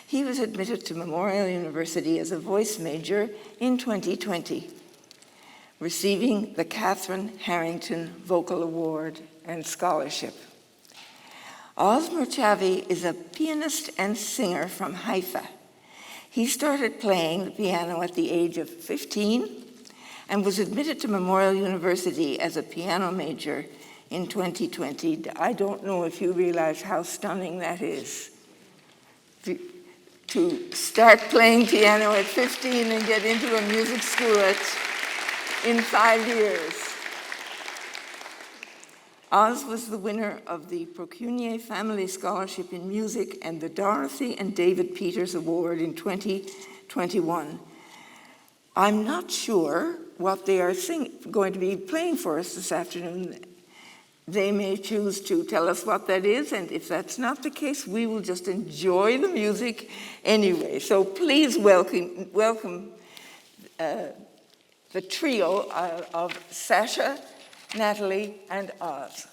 He was admitted to Memorial University as a voice major in 2020, receiving the Catherine Harrington Vocal Award and Scholarship. Oz Murchavi is a pianist and singer from Haifa. He started playing the piano at the age of 15 and was admitted to Memorial University as a piano major in 2020. I don't know if you realize how stunning that is, to start playing piano at 15 and get into a music school in 5 years. Oz was the winner of the Procunier Family Scholarship in Music and the Dorothy and David Peters Award in 2021. I'm not sure what they are going to be playing for us this afternoon. They may choose to tell us what that is, and if that's not the case, we will just enjoy the music anyway. So please welcome the trio of Sasha, Natalie, and Oz.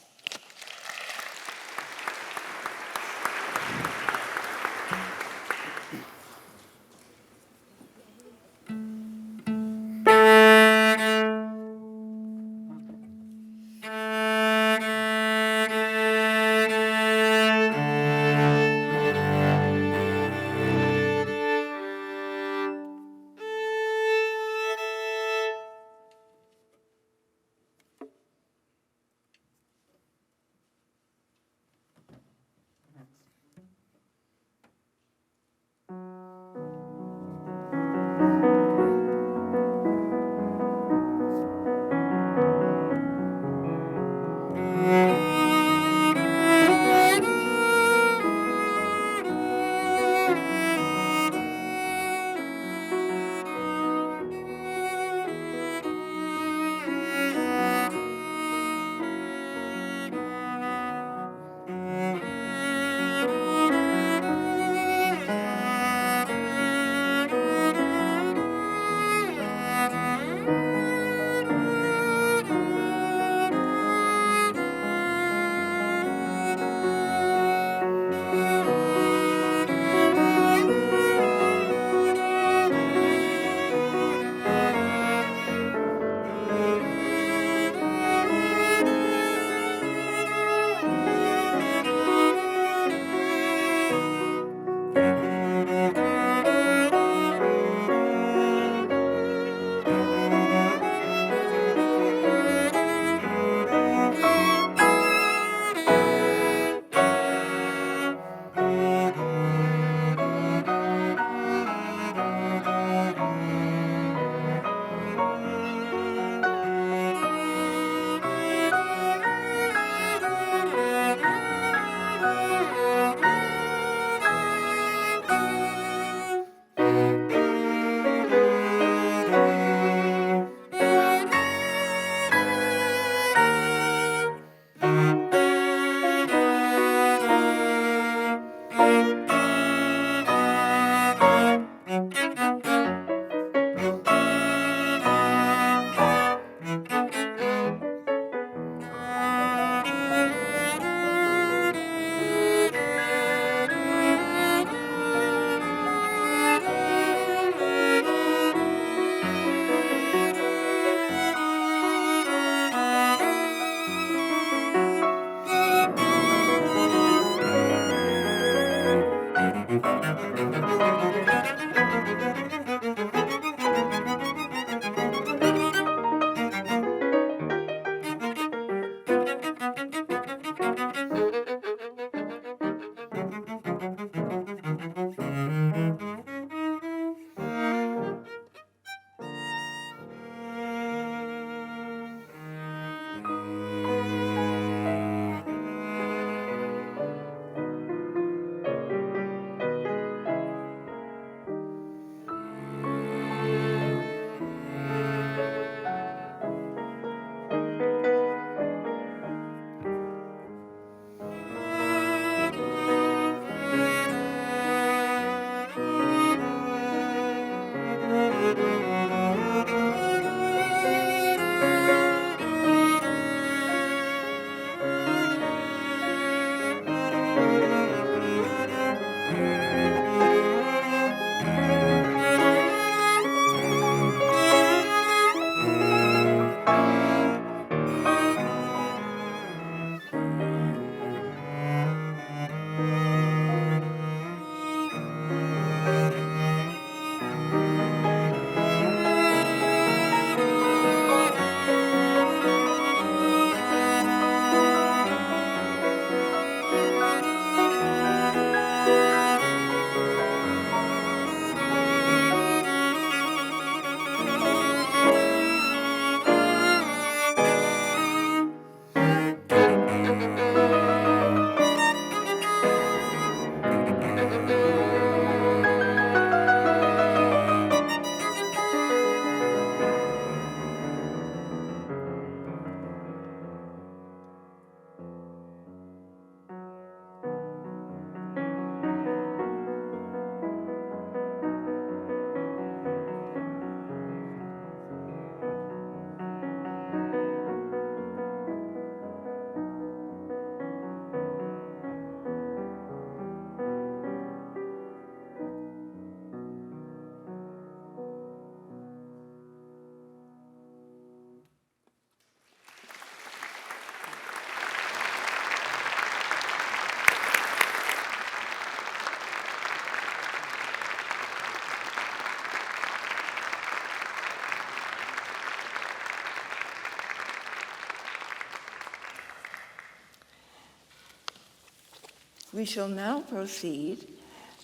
We shall now proceed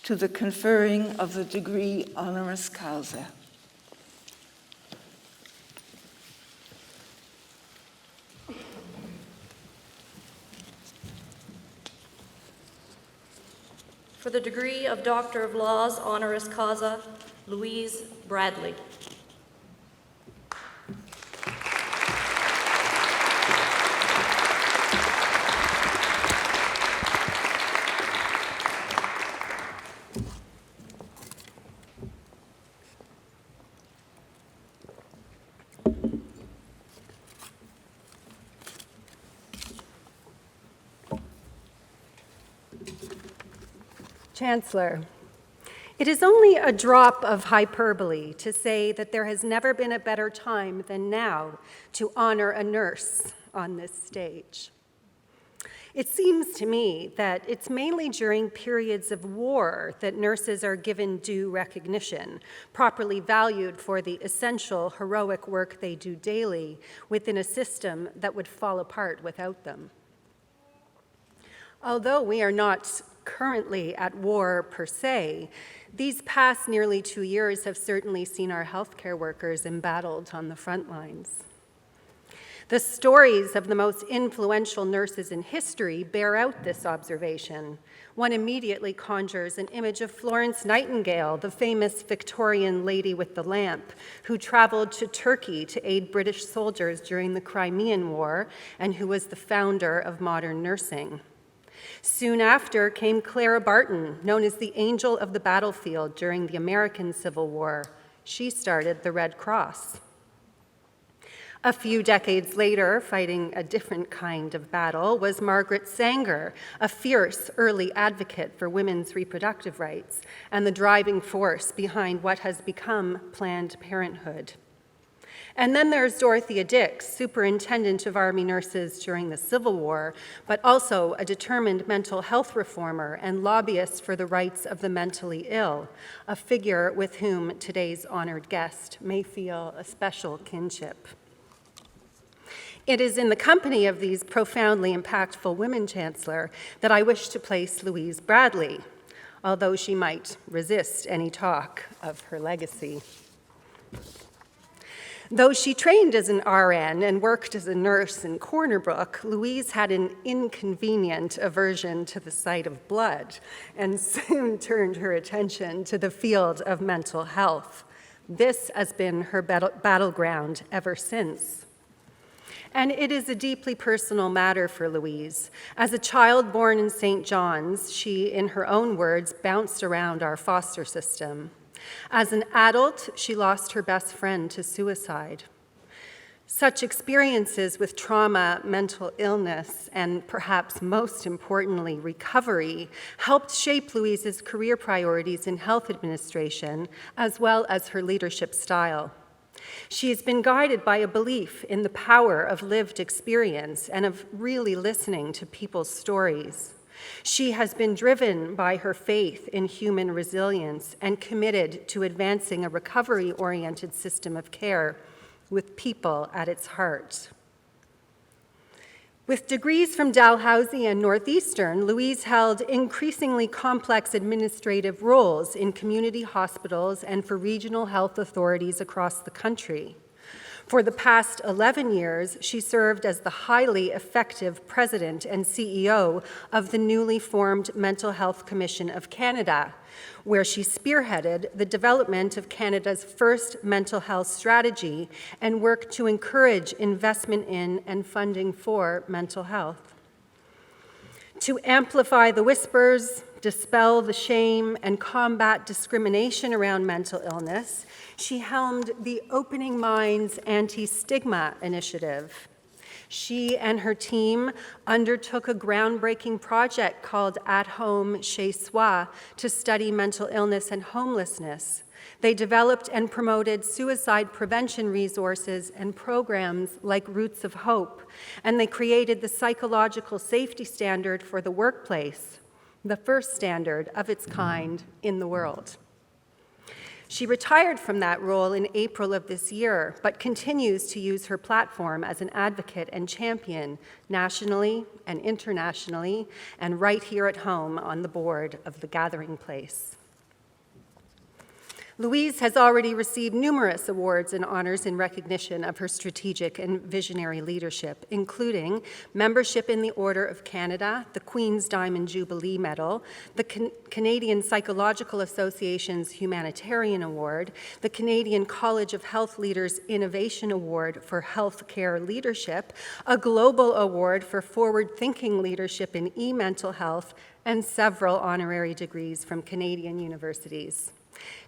to the conferring of the degree honoris causa. For the degree of Doctor of Laws honoris causa, Louise Bradley. Chancellor, it is only a drop of hyperbole to say that there has never been a better time than now to honor a nurse on this stage. It seems to me that it's mainly during periods of war that nurses are given due recognition, properly valued for the essential heroic work they do daily within a system that would fall apart without them. Although we are not currently at war per se, these past nearly 2 years have certainly seen our healthcare workers embattled on the front lines. The stories of the most influential nurses in history bear out this observation. One immediately conjures an image of Florence Nightingale, the famous Victorian lady with the lamp, who traveled to Turkey to aid British soldiers during the Crimean War and who was the founder of modern nursing. Soon after came Clara Barton, known as the Angel of the Battlefield during the American Civil War. She started the Red Cross. A few decades later, fighting a different kind of battle, was Margaret Sanger, a fierce early advocate for women's reproductive rights and the driving force behind what has become Planned Parenthood. And then there's Dorothea Dix, superintendent of Army nurses during the Civil War, but also a determined mental health reformer and lobbyist for the rights of the mentally ill, a figure with whom today's honored guest may feel a special kinship. It is in the company of these profoundly impactful women, Chancellor, that I wish to place Louise Bradley, although she might resist any talk of her legacy. Though she trained as an RN and worked as a nurse in Corner Brook, Louise had an inconvenient aversion to the sight of blood and soon turned her attention to the field of mental health. This has been her battleground ever since. And it is a deeply personal matter for Louise. As a child born in St. John's, she, in her own words, bounced around our foster system. As an adult, she lost her best friend to suicide. Such experiences with trauma, mental illness, and perhaps most importantly, recovery, helped shape Louise's career priorities in health administration, as well as her leadership style. She has been guided by a belief in the power of lived experience and of really listening to people's stories. She has been driven by her faith in human resilience and committed to advancing a recovery-oriented system of care with people at its heart. With degrees from Dalhousie and Northeastern, Louise held increasingly complex administrative roles in community hospitals and for regional health authorities across the country. For the past 11 years, she served as the highly effective president and CEO of the newly formed Mental Health Commission of Canada, where she spearheaded the development of Canada's first mental health strategy and worked to encourage investment in and funding for mental health. To amplify the whispers, dispel the shame, and combat discrimination around mental illness, she helmed the Opening Minds Anti-Stigma Initiative. She and her team undertook a groundbreaking project called At Home Chez Soi to study mental illness and homelessness. They developed and promoted suicide prevention resources and programs like Roots of Hope, and they created the psychological safety standard for the workplace, the first standard of its kind in the world. She retired from that role in April of this year, but continues to use her platform as an advocate and champion nationally and internationally, and right here at home on the board of the Gathering Place. Louise has already received numerous awards and honors in recognition of her strategic and visionary leadership, including membership in the Order of Canada, the Queen's Diamond Jubilee Medal, the Canadian Psychological Association's Humanitarian Award, the Canadian College of Health Leaders Innovation Award for Healthcare Leadership, a Global Award for Forward-Thinking Leadership in E-Mental Health, and several honorary degrees from Canadian universities.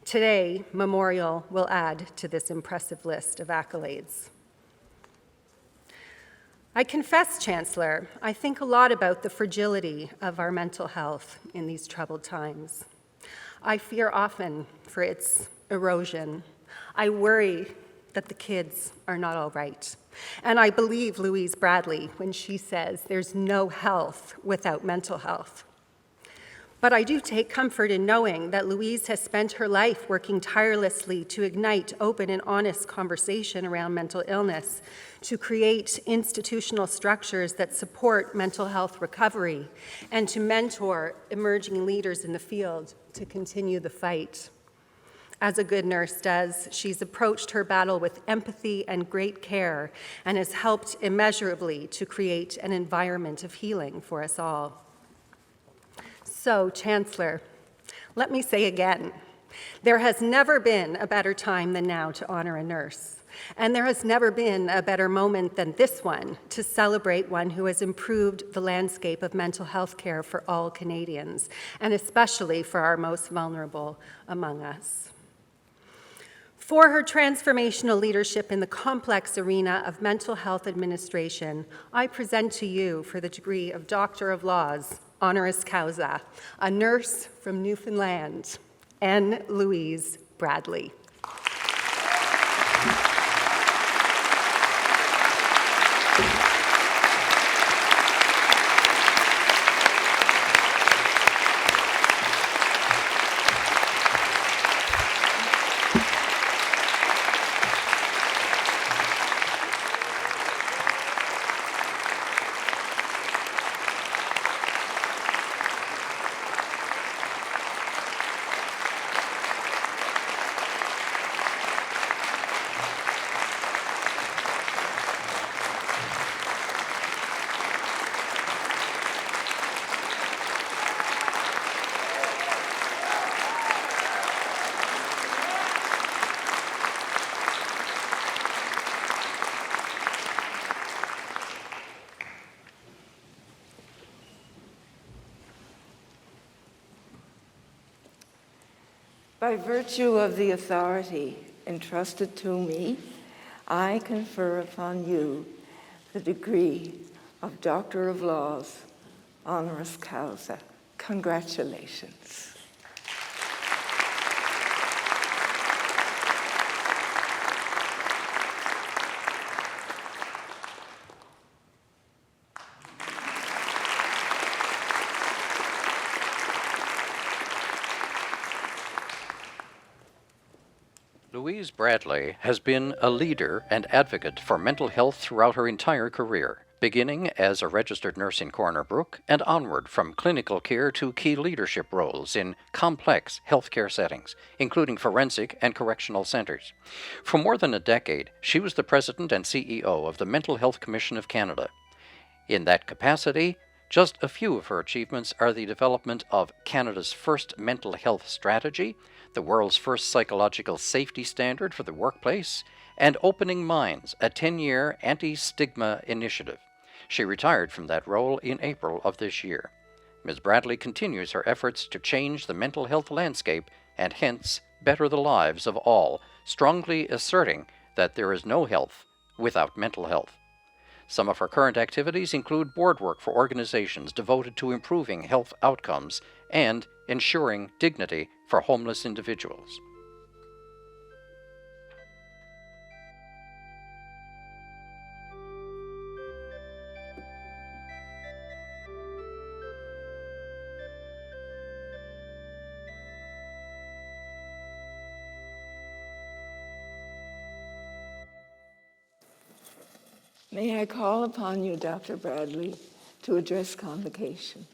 Today, Memorial will add to this impressive list of accolades. I confess, Chancellor, I think a lot about the fragility of our mental health in these troubled times. I fear often for its erosion. I worry that the kids are not all right. And I believe Louise Bradley when she says there's no health without mental health. But I do take comfort in knowing that Louise has spent her life working tirelessly to ignite open and honest conversation around mental illness, to create institutional structures that support mental health recovery, and to mentor emerging leaders in the field to continue the fight. As a good nurse does, she's approached her battle with empathy and great care and has helped immeasurably to create an environment of healing for us all. So, Chancellor, let me say again, there has never been a better time than now to honor a nurse, and there has never been a better moment than this one to celebrate one who has improved the landscape of mental health care for all Canadians, and especially for our most vulnerable among us. For her transformational leadership in the complex arena of mental health administration, I present to you for the degree of Doctor of Laws, honoris causa, a nurse from Newfoundland, N. Louise Bradley. By virtue of the authority entrusted to me, I confer upon you the degree of Doctor of Laws, honoris causa. Congratulations. Louise Bradley has been a leader and advocate for mental health throughout her entire career, beginning as a registered nurse in Corner Brook and onward from clinical care to key leadership roles in complex healthcare settings, including forensic and correctional centers. For more than a decade, she was the president and CEO of the Mental Health Commission of Canada. In that capacity, just a few of her achievements are the development of Canada's first mental health strategy, the world's first psychological safety standard for the workplace, and Opening Minds, a 10-year anti-stigma initiative. She retired from that role in April of this year. Ms. Bradley continues her efforts to change the mental health landscape and hence better the lives of all, strongly asserting that there is no health without mental health. Some of her current activities include board work for organizations devoted to improving health outcomes and ensuring dignity for homeless individuals. May I call upon you, Dr. Bradley, to address Convocation.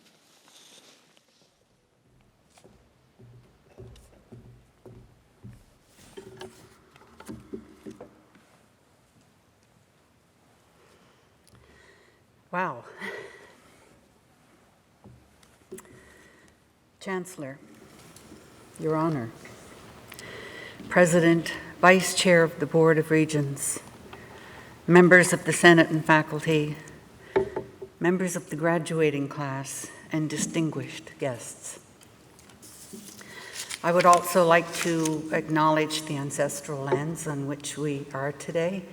Wow. Chancellor, Your Honor, President, Vice Chair of the Board of Regents, members of the Senate and faculty, members of the graduating class, and distinguished guests. I would also like to acknowledge the ancestral lands on which we are today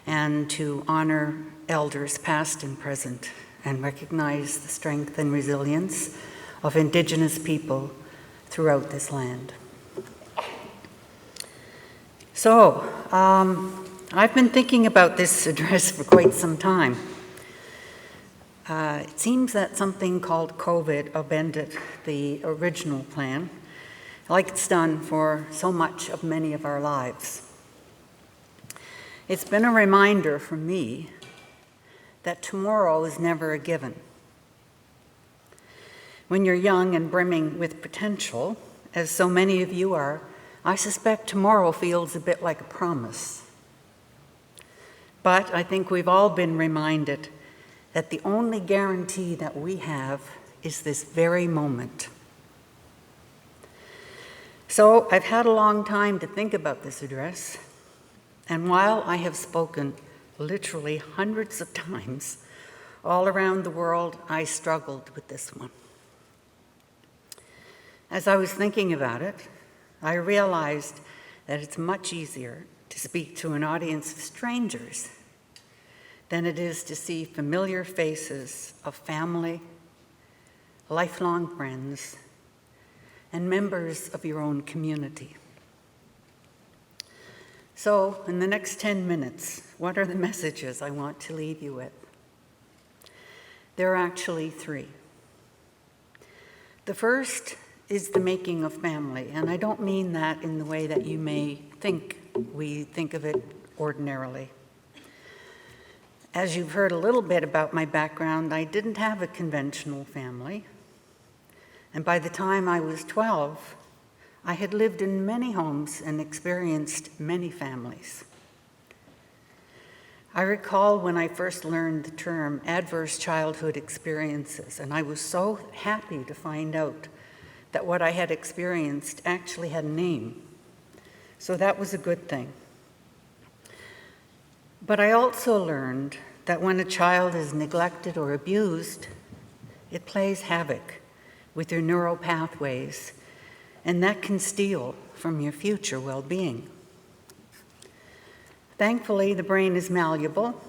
and to honor elders past and present and recognize the strength and resilience of Indigenous people throughout this land. So, I've been thinking about this address for quite some time. It seems that something called COVID upended the original plan, like it's done for so much of many of our lives. It's been a reminder for me that tomorrow is never a given. When you're young and brimming with potential, as so many of you are, I suspect tomorrow feels a bit like a promise. But I think we've all been reminded that the only guarantee that we have is this very moment. So I've had a long time to think about this address, and while I have spoken literally hundreds of times all around the world, I struggled with this one. As I was thinking about it, I realized that it's much easier to speak to an audience of strangers than it is to see familiar faces of family, lifelong friends, and members of your own community. So, in the next 10 minutes, what are the messages I want to leave you with? There are actually three. The first is the making of family, and I don't mean that in the way that you may think we think of it ordinarily. As you've heard a little bit about my background, I didn't have a conventional family, and by the time I was 12, I had lived in many homes and experienced many families. I recall when I first learned the term adverse childhood experiences, and I was so happy to find out that what I had experienced actually had a name. So that was a good thing. But I also learned that when a child is neglected or abused, it plays havoc with your neural pathways, and that can steal from your future well-being. Thankfully, the brain is malleable,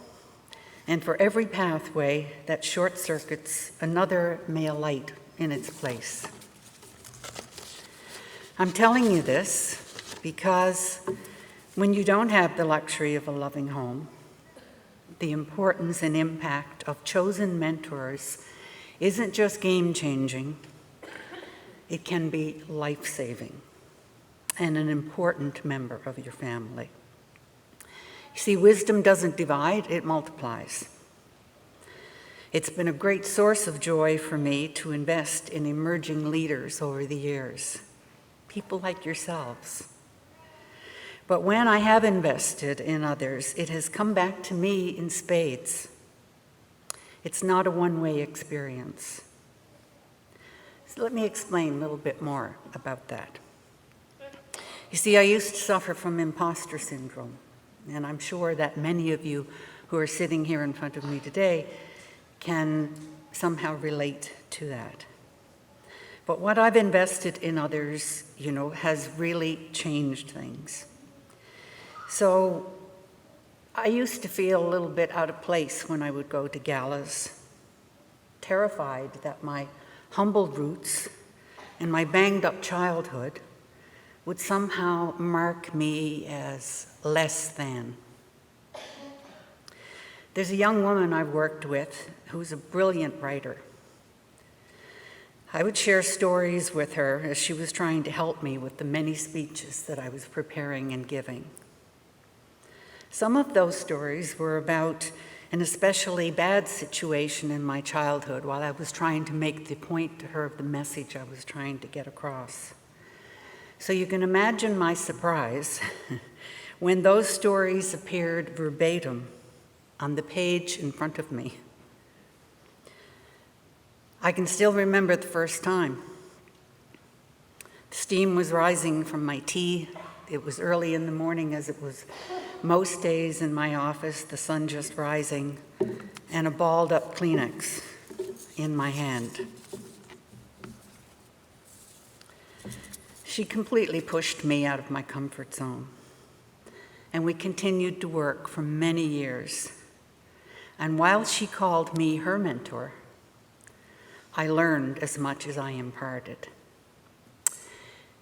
and for every pathway that short-circuits, another may alight in its place. I'm telling you this because when you don't have the luxury of a loving home, the importance and impact of chosen mentors isn't just game-changing, it can be life-saving and an important member of your family. You see, wisdom doesn't divide, it multiplies. It's been a great source of joy for me to invest in emerging leaders over the years, people like yourselves. But when I have invested in others, it has come back to me in spades. It's not a one-way experience. So let me explain a little bit more about that. You see, I used to suffer from imposter syndrome, and I'm sure that many of you who are sitting here in front of me today can somehow relate to that. But what I've invested in others, has really changed things. So I used to feel a little bit out of place when I would go to galas, terrified that my humble roots and my banged-up childhood would somehow mark me as less than. There's a young woman I've worked with who's a brilliant writer. I would share stories with her as she was trying to help me with the many speeches that I was preparing and giving. Some of those stories were about an especially bad situation in my childhood while I was trying to make the point to her of the message I was trying to get across. So you can imagine my surprise when those stories appeared verbatim on the page in front of me. I can still remember the first time. Steam was rising from my tea. It was early in the morning, as it was most days in my office, the sun just rising, and a balled up Kleenex in my hand. She completely pushed me out of my comfort zone, and we continued to work for many years. And while she called me her mentor, I learned as much as I imparted.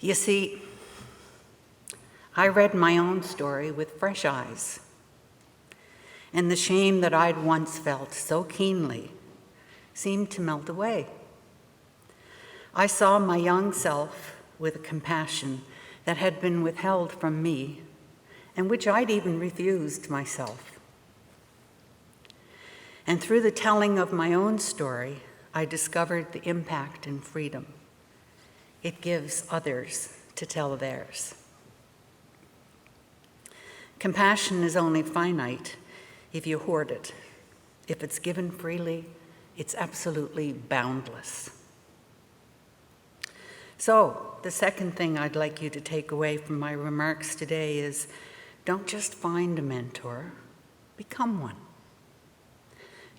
You see, I read my own story with fresh eyes, and the shame that I'd once felt so keenly seemed to melt away. I saw my young self with a compassion that had been withheld from me, and which I'd even refused myself. And through the telling of my own story, I discovered the impact and freedom it gives others to tell theirs. Compassion is only finite if you hoard it. If it's given freely, it's absolutely boundless. So, the second thing I'd like you to take away from my remarks today is, don't just find a mentor, become one.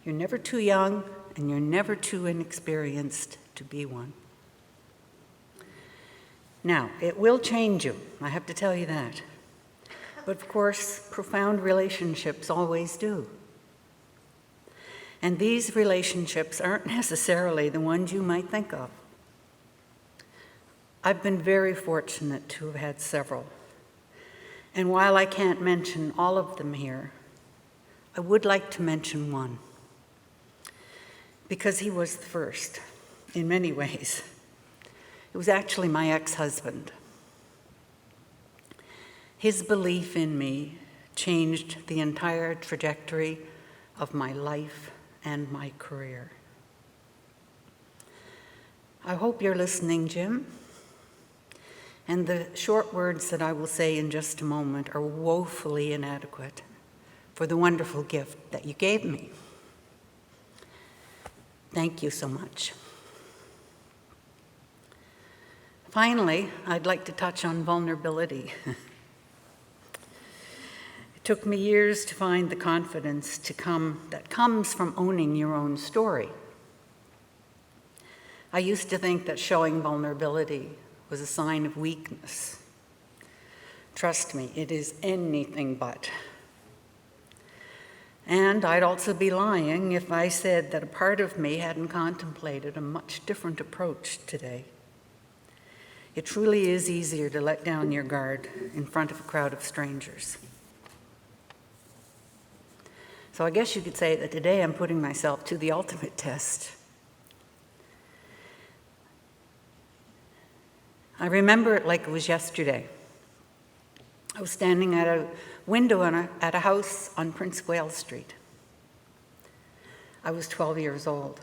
You're never too young, and you're never too inexperienced to be one. Now, it will change you, I have to tell you that. But of course, profound relationships always do. And these relationships aren't necessarily the ones you might think of. I've been very fortunate to have had several. And while I can't mention all of them here, I would like to mention one, because he was the first in many ways. It was actually my ex-husband. His belief in me changed the entire trajectory of my life and my career. I hope you're listening, Jim. And the short words that I will say in just a moment are woefully inadequate for the wonderful gift that you gave me. Thank you so much. Finally, I'd like to touch on vulnerability. It took me years to find the confidence that comes from owning your own story. I used to think that showing vulnerability was a sign of weakness. Trust me, it is anything but. And I'd also be lying if I said that a part of me hadn't contemplated a much different approach today. It truly is easier to let down your guard in front of a crowd of strangers. So I guess you could say that today I'm putting myself to the ultimate test. I remember it like it was yesterday. I was standing at a window at a house on Prince Wales Street. I was 12 years old.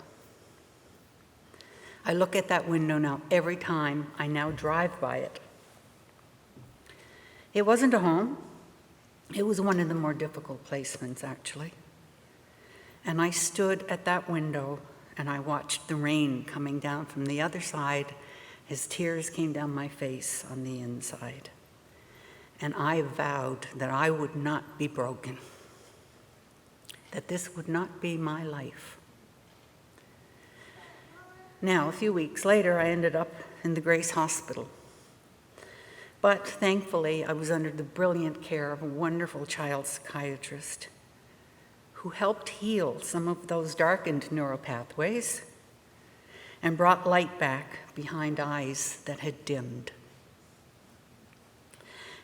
I look at that window now every time I now drive by it. It wasn't a home. It was one of the more difficult placements, actually. And I stood at that window and I watched the rain coming down from the other side as tears came down my face on the inside. And I vowed that I would not be broken, that this would not be my life. Now, a few weeks later, I ended up in the Grace Hospital. But thankfully, I was under the brilliant care of a wonderful child psychiatrist who helped heal some of those darkened neural pathways and brought light back behind eyes that had dimmed.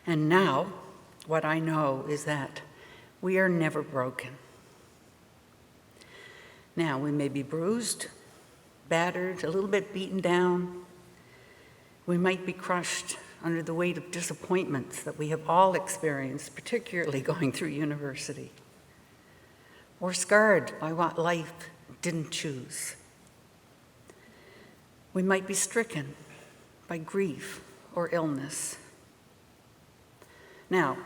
And now, what I know is that we are never broken. Now, we may be bruised, battered, a little bit beaten down. We might be crushed under the weight of disappointments that we have all experienced, particularly going through university. or scarred by what life didn't choose. We might be stricken by grief or illness. Now,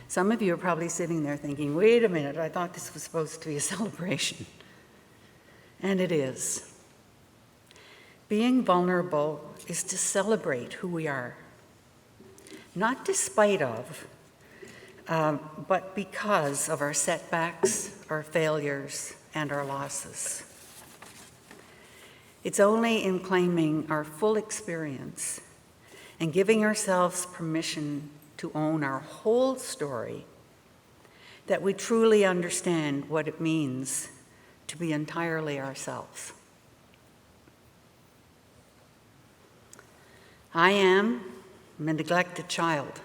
some of you are probably sitting there thinking, wait a minute, I thought this was supposed to be a celebration. And it is. Being vulnerable is to celebrate who we are, not despite of, but because of our setbacks, our failures, and our losses. It's only in claiming our full experience and giving ourselves permission to own our whole story that we truly understand what it means to be entirely ourselves. I am a neglected child,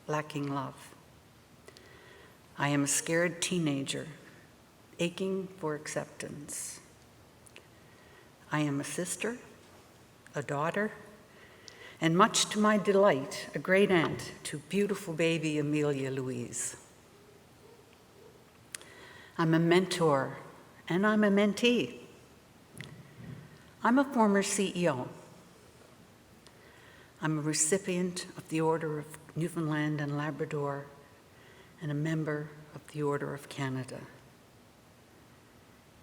lacking love. I am a scared teenager, aching for acceptance. I am a sister, a daughter, and much to my delight, a great aunt to beautiful baby Amelia Louise. I'm a mentor, and I'm a mentee. I'm a former CEO. I'm a recipient of the Order of Newfoundland and Labrador and a member of the Order of Canada.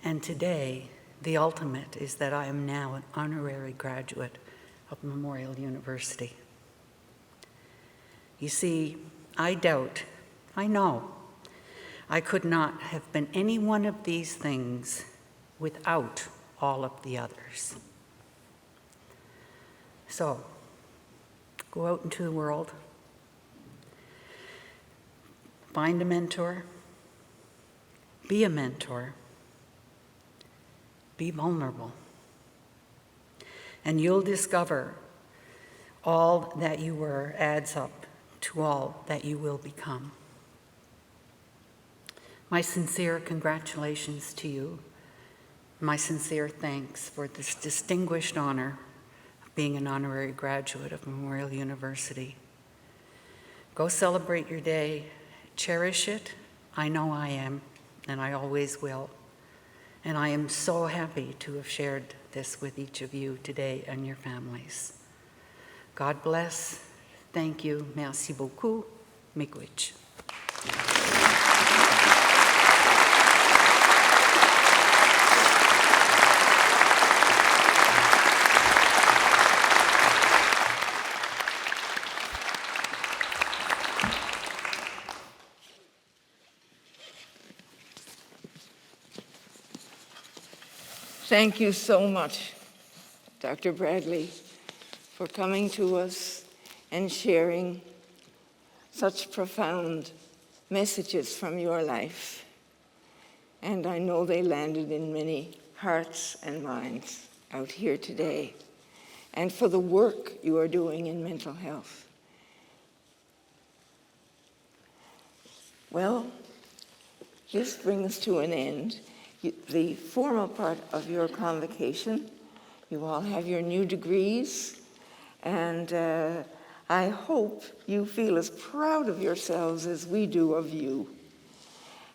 And today, the ultimate is that I am now an honorary graduate of Memorial University. You see, I know, I could not have been any one of these things without all of the others. So, go out into the world, find a mentor, be a mentor, be vulnerable, and you'll discover all that you were adds up to all that you will become. My sincere congratulations to you. My sincere thanks for this distinguished honor of being an honorary graduate of Memorial University. Go celebrate your day, cherish it. I know I am, and I always will. And I am so happy to have shared this with each of you today and your families. God bless. Thank you. Merci beaucoup. Miigwech. Thank you so much, Dr. Bradley, for coming to us and sharing such profound messages from your life. And I know they landed in many hearts and minds out here today, and for the work you are doing in mental health. Well, this brings to an end the formal part of your convocation. You all have your new degrees, and I hope you feel as proud of yourselves as we do of you.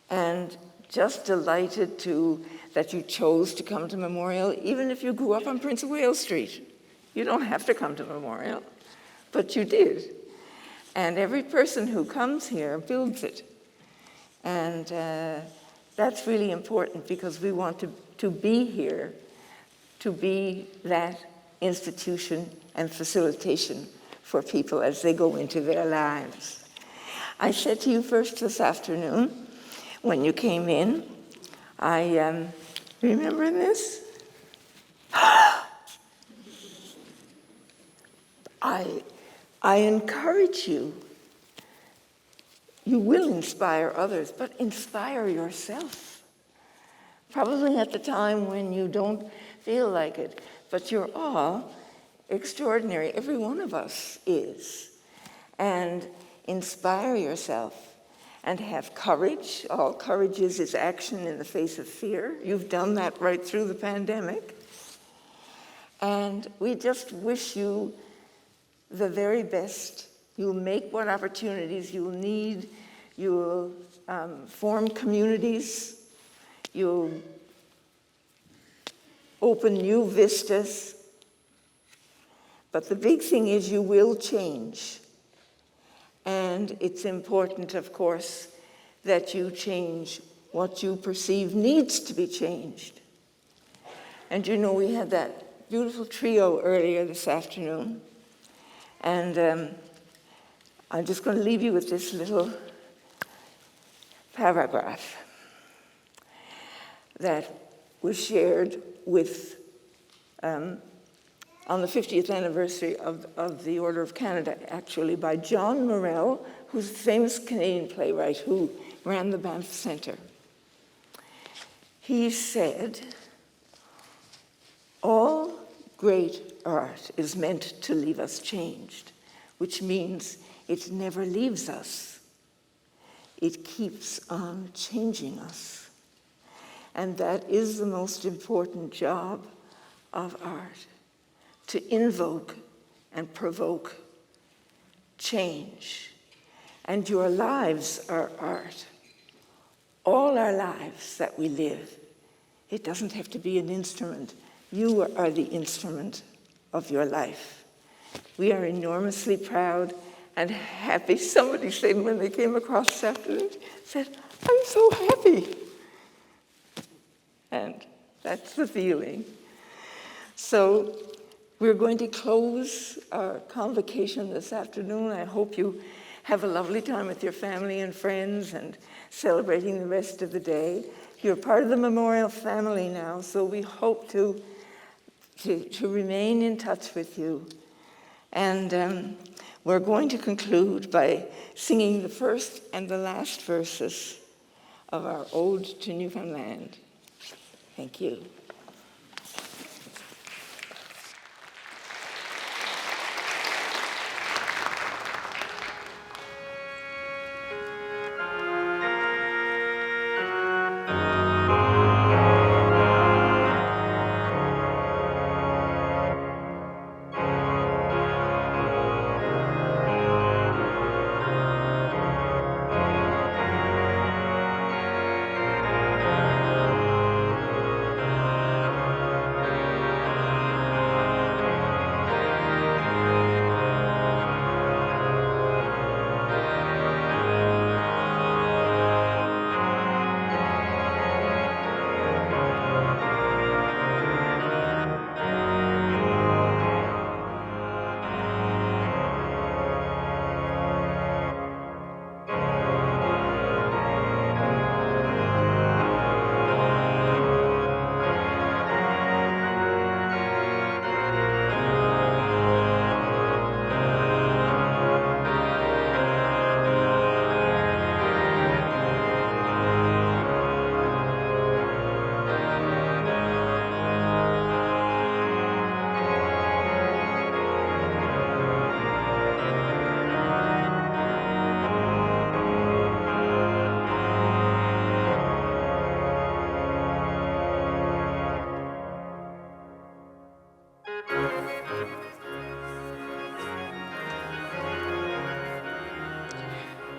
And just delighted that you chose to come to Memorial, even if you grew up on Prince of Wales Street. You don't have to come to Memorial, but you did. And every person who comes here builds it. And that's really important, because we want to be here, to be that institution and facilitation for people as they go into their lives. I said to you first this afternoon, when you came in, remember this? I encourage you. You will inspire others, but inspire yourself. Probably at the time when you don't feel like it, but you're all extraordinary. Every one of us is. And inspire yourself and have courage. All courage is action in the face of fear. You've done that right through the pandemic. And we just wish you the very best. You'll make what opportunities you'll need. You'll form communities You'll open new vistas. But the big thing is you will change. And it's important, of course, that you change what you perceive needs to be changed. And you know, we had that beautiful trio earlier this afternoon. And I'm just going to leave you with this little paragraph that was shared with, on the 50th anniversary of the Order of Canada, actually, by John Morrell, who's a famous Canadian playwright who ran the Banff Centre. He said, "All great art is meant to leave us changed, which means it never leaves us. It keeps on changing us. And that is the most important job of art, to invoke and provoke change. And your lives are art. All our lives that we live. It doesn't have to be an instrument. You are the instrument of your life. We are enormously proud and happy." Somebody said when they came across this afternoon, said, "I'm so happy." And that's the feeling. So we're going to close our convocation this afternoon. I hope you have a lovely time with your family and friends and celebrating the rest of the day. You're part of the Memorial family now, so we hope to remain in touch with you. And we're going to conclude by singing the first and the last verses of our Ode to Newfoundland. Thank you.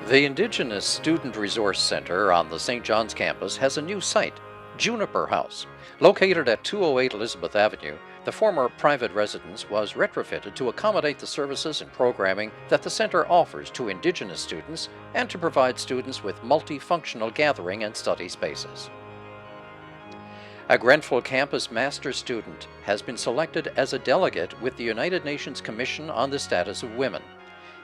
The Indigenous Student Resource Center on the St. John's campus has a new site, Juniper House. Located at 208 Elizabeth Avenue, the former private residence was retrofitted to accommodate the services and programming that the center offers to Indigenous students and to provide students with multifunctional gathering and study spaces. A Grenfell campus master's student has been selected as a delegate with the United Nations Commission on the Status of Women.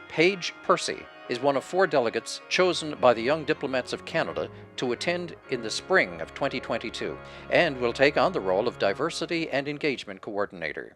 Paige Percy is one of 4 delegates chosen by the Young Diplomats of Canada to attend in the spring of 2022 and will take on the role of Diversity and Engagement Coordinator.